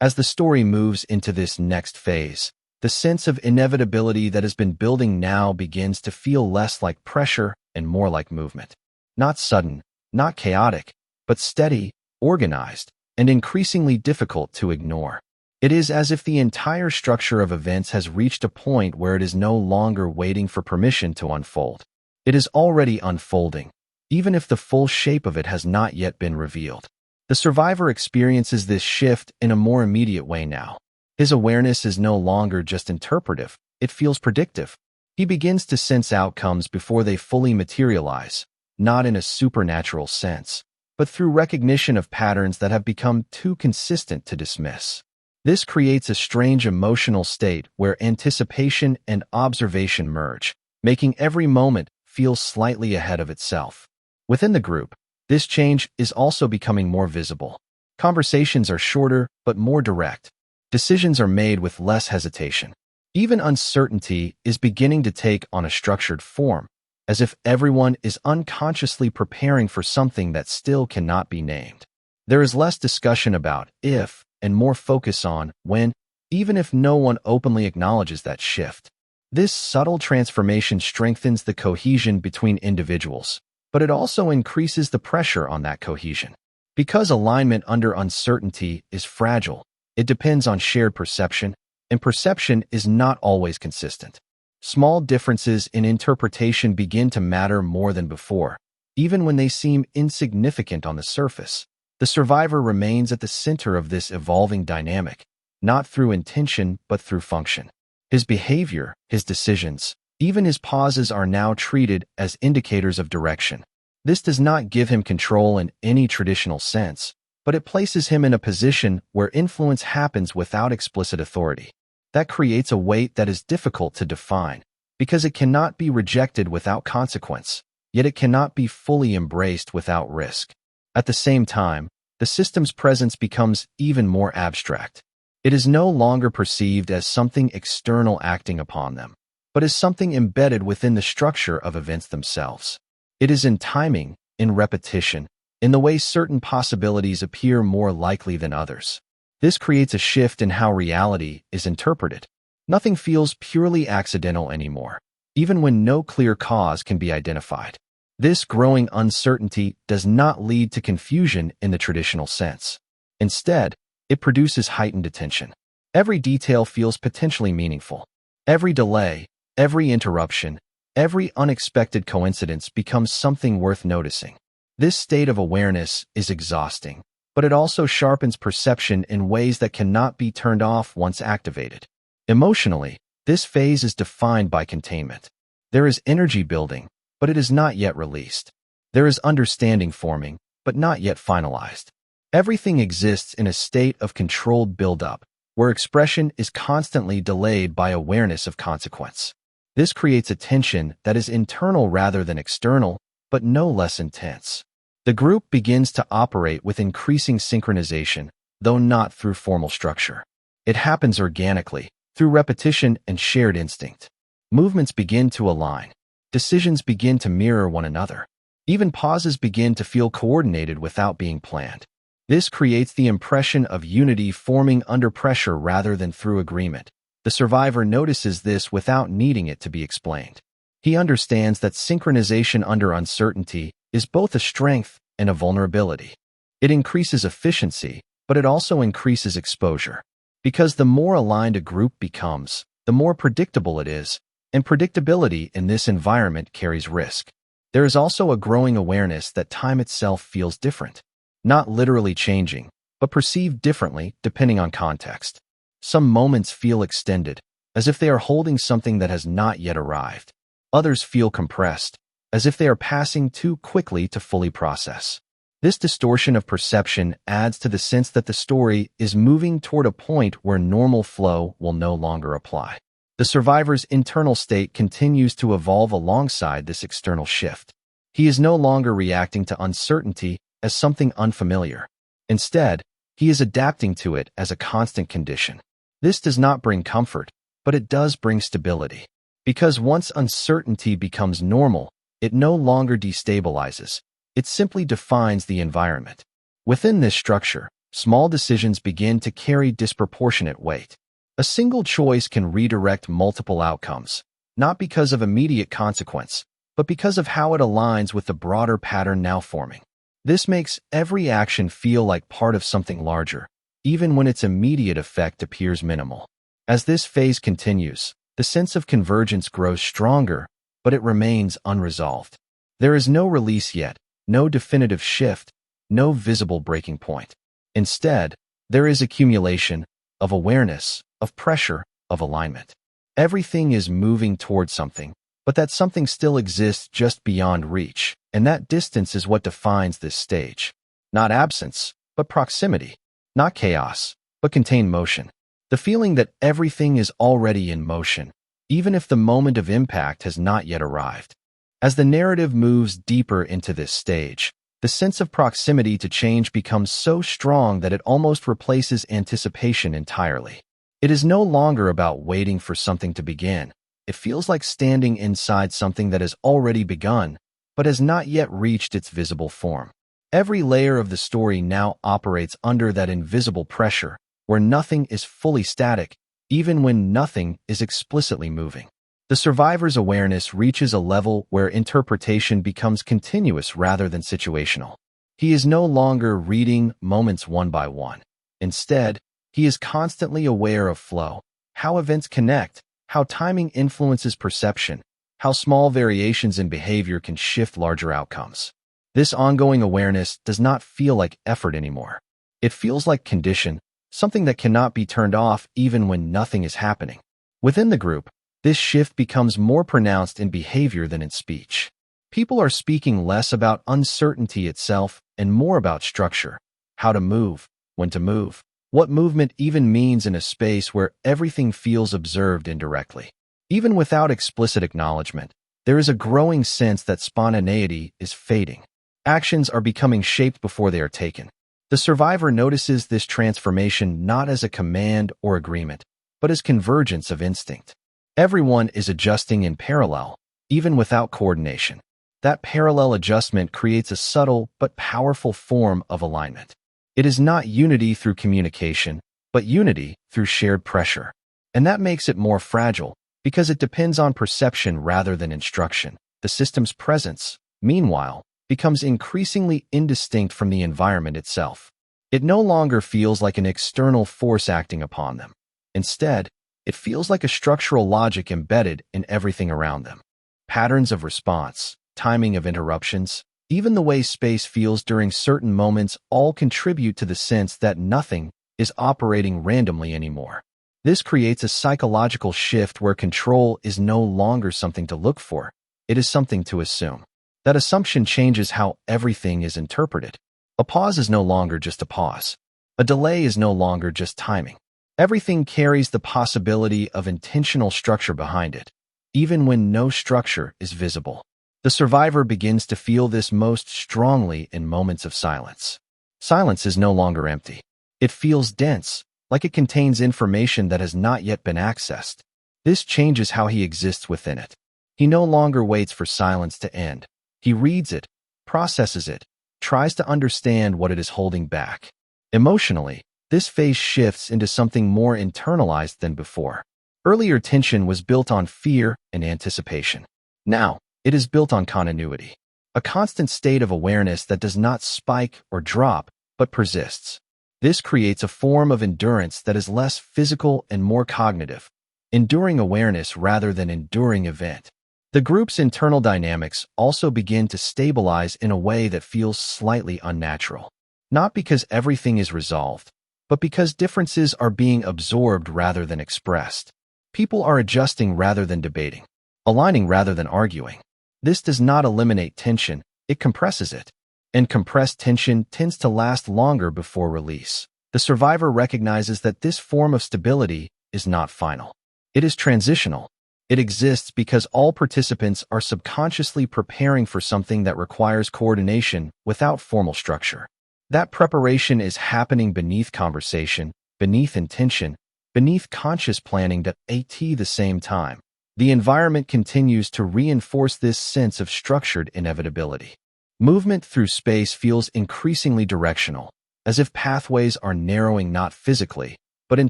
As the story moves into this next phase, the sense of inevitability that has been building now begins to feel less like pressure and more like movement. Not sudden, not chaotic, but steady, organized, and increasingly difficult to ignore. It is as if the entire structure of events has reached a point where it is no longer waiting for permission to unfold. It is already unfolding, even if the full shape of it has not yet been revealed. The survivor experiences this shift in a more immediate way now. His awareness is no longer just interpretive, it feels predictive. He begins to sense outcomes before they fully materialize, not in a supernatural sense, but through recognition of patterns that have become too consistent to dismiss. This creates a strange emotional state where anticipation and observation merge, making every moment feel slightly ahead of itself. Within the group, this change is also becoming more visible. Conversations are shorter but more direct. Decisions are made with less hesitation. Even uncertainty is beginning to take on a structured form, as if everyone is unconsciously preparing for something that still cannot be named. There is less discussion about if and more focus on when, even if no one openly acknowledges that shift. This subtle transformation strengthens the cohesion between individuals, but it also increases the pressure on that cohesion. Because alignment under uncertainty is fragile, it depends on shared perception, and perception is not always consistent. Small differences in interpretation begin to matter more than before, even when they seem insignificant on the surface. The survivor remains at the center of this evolving dynamic, not through intention but through function. His behavior, his decisions, even his pauses are now treated as indicators of direction. This does not give him control in any traditional sense, but it places him in a position where influence happens without explicit authority. That creates a weight that is difficult to define, because it cannot be rejected without consequence, yet it cannot be fully embraced without risk. At the same time, the system's presence becomes even more abstract. It is no longer perceived as something external acting upon them, but as something embedded within the structure of events themselves. It is in timing, in repetition, in the way certain possibilities appear more likely than others. This creates a shift in how reality is interpreted. Nothing feels purely accidental anymore, even when no clear cause can be identified. This growing uncertainty does not lead to confusion in the traditional sense. Instead, it produces heightened attention. Every detail feels potentially meaningful. Every delay, every interruption, every unexpected coincidence becomes something worth noticing. This state of awareness is exhausting, but it also sharpens perception in ways that cannot be turned off once activated. Emotionally, this phase is defined by containment. There is energy building, but it is not yet released. There is understanding forming, but not yet finalized. Everything exists in a state of controlled buildup, where expression is constantly delayed by awareness of consequence. This creates a tension that is internal rather than external, but no less intense. The group begins to operate with increasing synchronization, though not through formal structure. It happens organically, through repetition and shared instinct. Movements begin to align. Decisions begin to mirror one another. Even pauses begin to feel coordinated without being planned. This creates the impression of unity forming under pressure rather than through agreement. The survivor notices this without needing it to be explained. He understands that synchronization under uncertainty is both a strength and a vulnerability. It increases efficiency, but it also increases exposure. Because the more aligned a group becomes, the more predictable it is, and predictability in this environment carries risk. There is also a growing awareness that time itself feels different. Not literally changing, but perceived differently depending on context. Some moments feel extended, as if they are holding something that has not yet arrived. Others feel compressed, as if they are passing too quickly to fully process. This distortion of perception adds to the sense that the story is moving toward a point where normal flow will no longer apply. The survivor's internal state continues to evolve alongside this external shift. He is no longer reacting to uncertainty as something unfamiliar. Instead, he is adapting to it as a constant condition. This does not bring comfort, but it does bring stability. Because once uncertainty becomes normal, it no longer destabilizes. It simply defines the environment. Within this structure, small decisions begin to carry disproportionate weight. A single choice can redirect multiple outcomes, not because of immediate consequence, but because of how it aligns with the broader pattern now forming. This makes every action feel like part of something larger, even when its immediate effect appears minimal. As this phase continues, the sense of convergence grows stronger, but it remains unresolved. There is no release yet, no definitive shift, no visible breaking point. Instead, there is accumulation of awareness, of pressure, of alignment. Everything is moving toward something, but that something still exists just beyond reach, and that distance is what defines this stage. Not absence, but proximity. Not chaos, but contained motion. The feeling that everything is already in motion, even if the moment of impact has not yet arrived. As the narrative moves deeper into this stage, the sense of proximity to change becomes so strong that it almost replaces anticipation entirely. It is no longer about waiting for something to begin, It feels like standing inside something that has already begun, but has not yet reached its visible form. Every layer of the story now operates under that invisible pressure, where nothing is fully static, even when nothing is explicitly moving. The survivor's awareness reaches a level where interpretation becomes continuous rather than situational. He is no longer reading moments one by one. Instead, he is constantly aware of flow, how events connect, how timing influences perception, how small variations in behavior can shift larger outcomes. This ongoing awareness does not feel like effort anymore. It feels like condition, something that cannot be turned off even when nothing is happening. Within the group, this shift becomes more pronounced in behavior than in speech. People are speaking less about uncertainty itself and more about structure, how to move, when to move, what movement even means in a space where everything feels observed indirectly. Even without explicit acknowledgement, there is a growing sense that spontaneity is fading. Actions are becoming shaped before they are taken. The survivor notices this transformation not as a command or agreement, but as convergence of instinct. Everyone is adjusting in parallel, even without coordination. That parallel adjustment creates a subtle but powerful form of alignment. It is not unity through communication, but unity through shared pressure. And that makes it more fragile, because it depends on perception rather than instruction. The system's presence, meanwhile, becomes increasingly indistinct from the environment itself. It no longer feels like an external force acting upon them. Instead, it feels like a structural logic embedded in everything around them. Patterns of response, timing of interruptions, even the way space feels during certain moments all contribute to the sense that nothing is operating randomly anymore. This creates a psychological shift where control is no longer something to look for, it is something to assume. That assumption changes how everything is interpreted. A pause is no longer just a pause. A delay is no longer just timing. Everything carries the possibility of intentional structure behind it, even when no structure is visible. The survivor begins to feel this most strongly in moments of silence. Silence is no longer empty. It feels dense, like it contains information that has not yet been accessed. This changes how he exists within it. He no longer waits for silence to end. He reads it, processes it, tries to understand what it is holding back. Emotionally, this phase shifts into something more internalized than before. Earlier tension was built on fear and anticipation. Now, it is built on continuity, a constant state of awareness that does not spike or drop, but persists. This creates a form of endurance that is less physical and more cognitive, enduring awareness rather than enduring event. The group's internal dynamics also begin to stabilize in a way that feels slightly unnatural. Not because everything is resolved, but because differences are being absorbed rather than expressed. People are adjusting rather than debating, aligning rather than arguing. This does not eliminate tension, it compresses it. And compressed tension tends to last longer before release. The survivor recognizes that this form of stability is not final. It is transitional. It exists because all participants are subconsciously preparing for something that requires coordination without formal structure. That preparation is happening beneath conversation, beneath intention, beneath conscious planning at the same time. The environment continues to reinforce this sense of structured inevitability. Movement through space feels increasingly directional, as if pathways are narrowing not physically, but in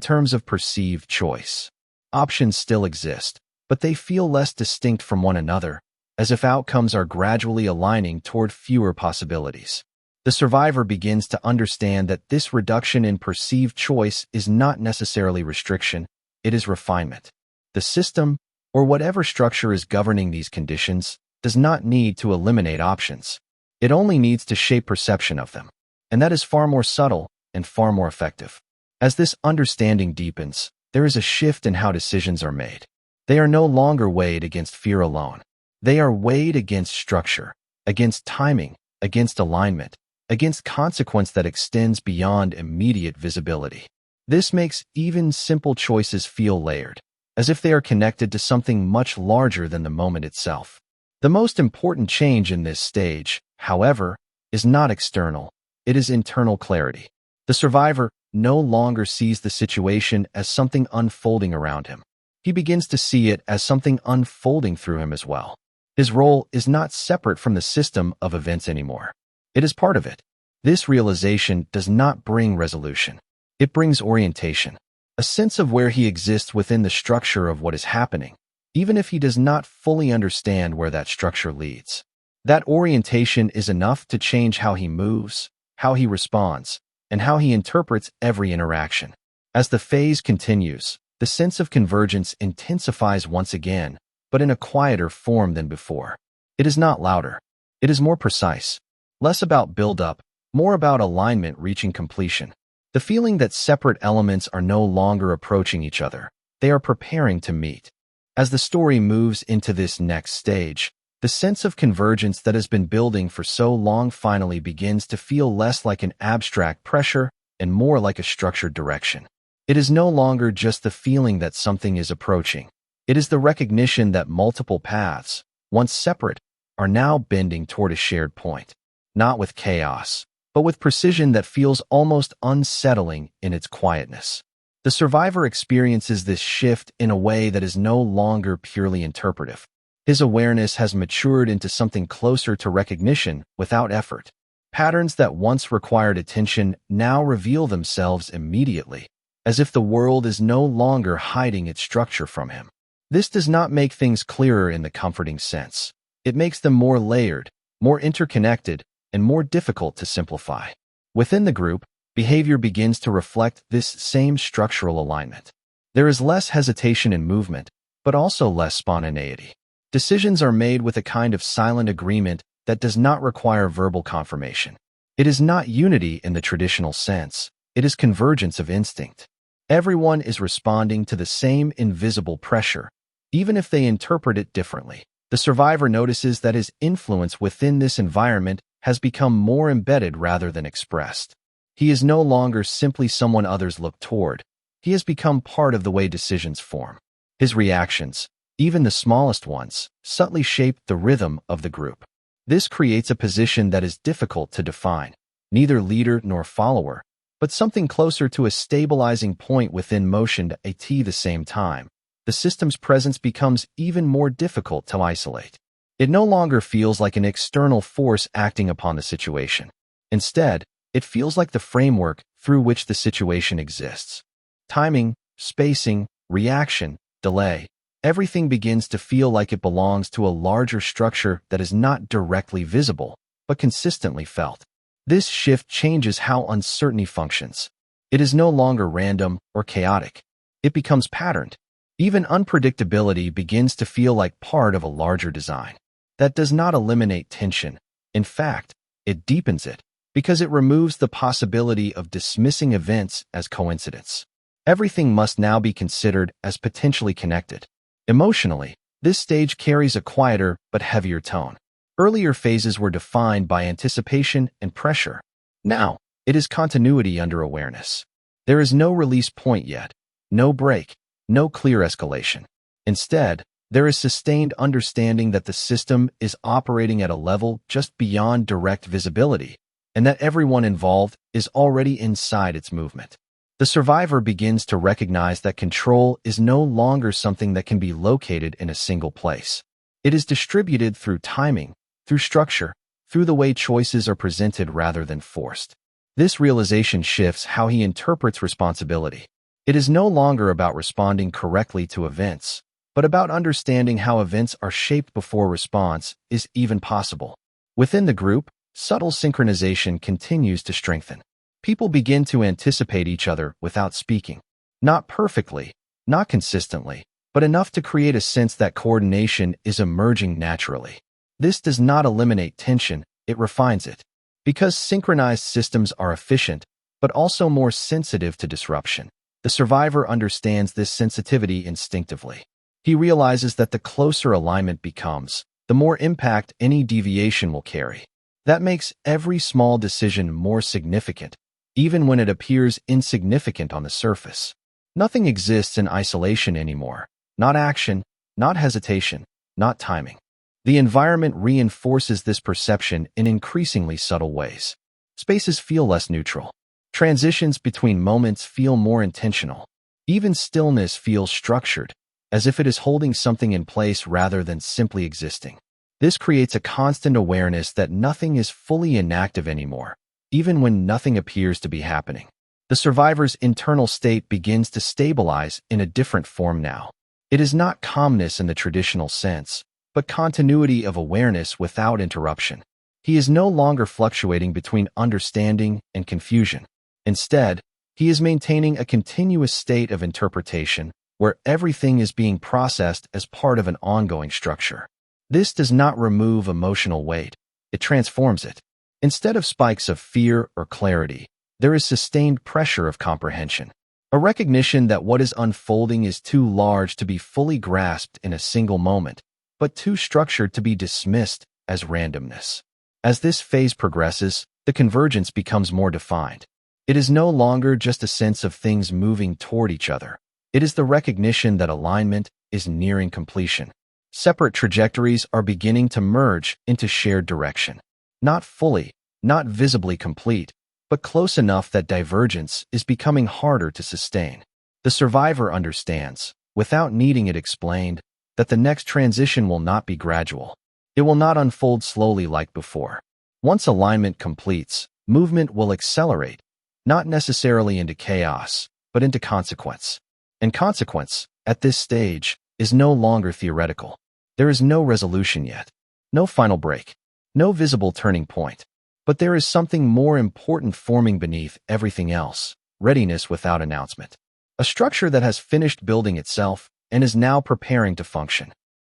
terms of perceived choice. Options still exist, but they feel less distinct from one another, as if outcomes are gradually aligning toward fewer possibilities. The survivor begins to understand that this reduction in perceived choice is not necessarily restriction, it is refinement. The system, or whatever structure is governing these conditions, does not need to eliminate options. It only needs to shape perception of them. And that is far more subtle and far more effective. As this understanding deepens, there is a shift in how decisions are made. They are no longer weighed against fear alone. They are weighed against structure, against timing, against alignment, against consequence that extends beyond immediate visibility. This makes even simple choices feel layered, as if they are connected to something much larger than the moment itself. The most important change in this stage, however, is not external, it is internal clarity. The survivor no longer sees the situation as something unfolding around him. he begins to see it as something unfolding through him as well. His role is not separate from the system of events anymore. It is part of it. This realization does not bring resolution. It brings orientation, a sense of where he exists within the structure of what is happening, even if he does not fully understand where that structure leads. That orientation is enough to change how he moves, how he responds, and how he interprets every interaction. As the phase continues, the sense of convergence intensifies once again, but in a quieter form than before. It is not louder. It is more precise. Less about build-up, more about alignment reaching completion. The feeling that separate elements are no longer approaching each other. They are preparing to meet. As the story moves into this next stage, the sense of convergence that has been building for so long finally begins to feel less like an abstract pressure and more like a structured direction. It is no longer just the feeling that something is approaching. It is the recognition that multiple paths, once separate, are now bending toward a shared point. Not with chaos, but with precision that feels almost unsettling in its quietness. The survivor experiences this shift in a way that is no longer purely interpretive. His awareness has matured into something closer to recognition without effort. Patterns that once required attention now reveal themselves immediately, as if the world is no longer hiding its structure from him. This does not make things clearer in the comforting sense. It makes them more layered, more interconnected, and more difficult to simplify. Within the group, behavior begins to reflect this same structural alignment. There is less hesitation in movement, but also less spontaneity. Decisions are made with a kind of silent agreement that does not require verbal confirmation. It is not unity in the traditional sense. It is convergence of instinct. Everyone is responding to the same invisible pressure, even if they interpret it differently. The survivor notices that his influence within this environment has become more embedded rather than expressed. He is no longer simply someone others look toward. He has become part of the way decisions form. His reactions, even the smallest ones, subtly shape the rhythm of the group. This creates a position that is difficult to define, neither leader nor follower, but something closer to a stabilizing point within motion at the same time. The system's presence becomes even more difficult to isolate. It no longer feels like an external force acting upon the situation. Instead, it feels like the framework through which the situation exists. Timing, spacing, reaction, delay, everything begins to feel like it belongs to a larger structure that is not directly visible, but consistently felt. This shift changes how uncertainty functions. It is no longer random or chaotic. It becomes patterned. Even unpredictability begins to feel like part of a larger design. That does not eliminate tension. In fact, it deepens it, because it removes the possibility of dismissing events as coincidence. Everything must now be considered as potentially connected. Emotionally, this stage carries a quieter but heavier tone. Earlier phases were defined by anticipation and pressure. Now, it is continuity under awareness. There is no release point yet, no break, no clear escalation. Instead, there is sustained understanding that the system is operating at a level just beyond direct visibility, and that everyone involved is already inside its movement. The survivor begins to recognize that control is no longer something that can be located in a single place. It is distributed through timing, through structure, through the way choices are presented rather than forced. This realization shifts how he interprets responsibility. It is no longer about responding correctly to events, but about understanding how events are shaped before response is even possible. Within the group, subtle synchronization continues to strengthen. People begin to anticipate each other without speaking. Not perfectly, not consistently, but enough to create a sense that coordination is emerging naturally. This does not eliminate tension, it refines it. Because synchronized systems are efficient, but also more sensitive to disruption. The survivor understands this sensitivity instinctively. He realizes that the closer alignment becomes, the more impact any deviation will carry. That makes every small decision more significant, even when it appears insignificant on the surface. Nothing exists in isolation anymore. Not action, not hesitation, not timing. The environment reinforces this perception in increasingly subtle ways. Spaces feel less neutral. Transitions between moments feel more intentional. Even stillness feels structured, as if it is holding something in place rather than simply existing. This creates a constant awareness that nothing is fully inactive anymore, even when nothing appears to be happening. The survivor's internal state begins to stabilize in a different form now. It is not calmness in the traditional sense, but continuity of awareness without interruption. He is no longer fluctuating between understanding and confusion. Instead, he is maintaining a continuous state of interpretation where everything is being processed as part of an ongoing structure. This does not remove emotional weight, it transforms it. Instead of spikes of fear or clarity, there is sustained pressure of comprehension, a recognition that what is unfolding is too large to be fully grasped in a single moment, but too structured to be dismissed as randomness. As this phase progresses, the convergence becomes more defined. It is no longer just a sense of things moving toward each other. It is the recognition that alignment is nearing completion. Separate trajectories are beginning to merge into shared direction. Not fully, not visibly complete, but close enough that divergence is becoming harder to sustain. The survivor understands, without needing it explained, that the next transition will not be gradual. It will not unfold slowly like before. Once alignment completes, movement will accelerate, not necessarily into chaos, but into consequence. And consequence, at this stage, is no longer theoretical. There is no resolution yet, no final break, no visible turning point. But there is something more important forming beneath everything else: readiness without announcement. A structure that has finished building itself and is now preparing to function.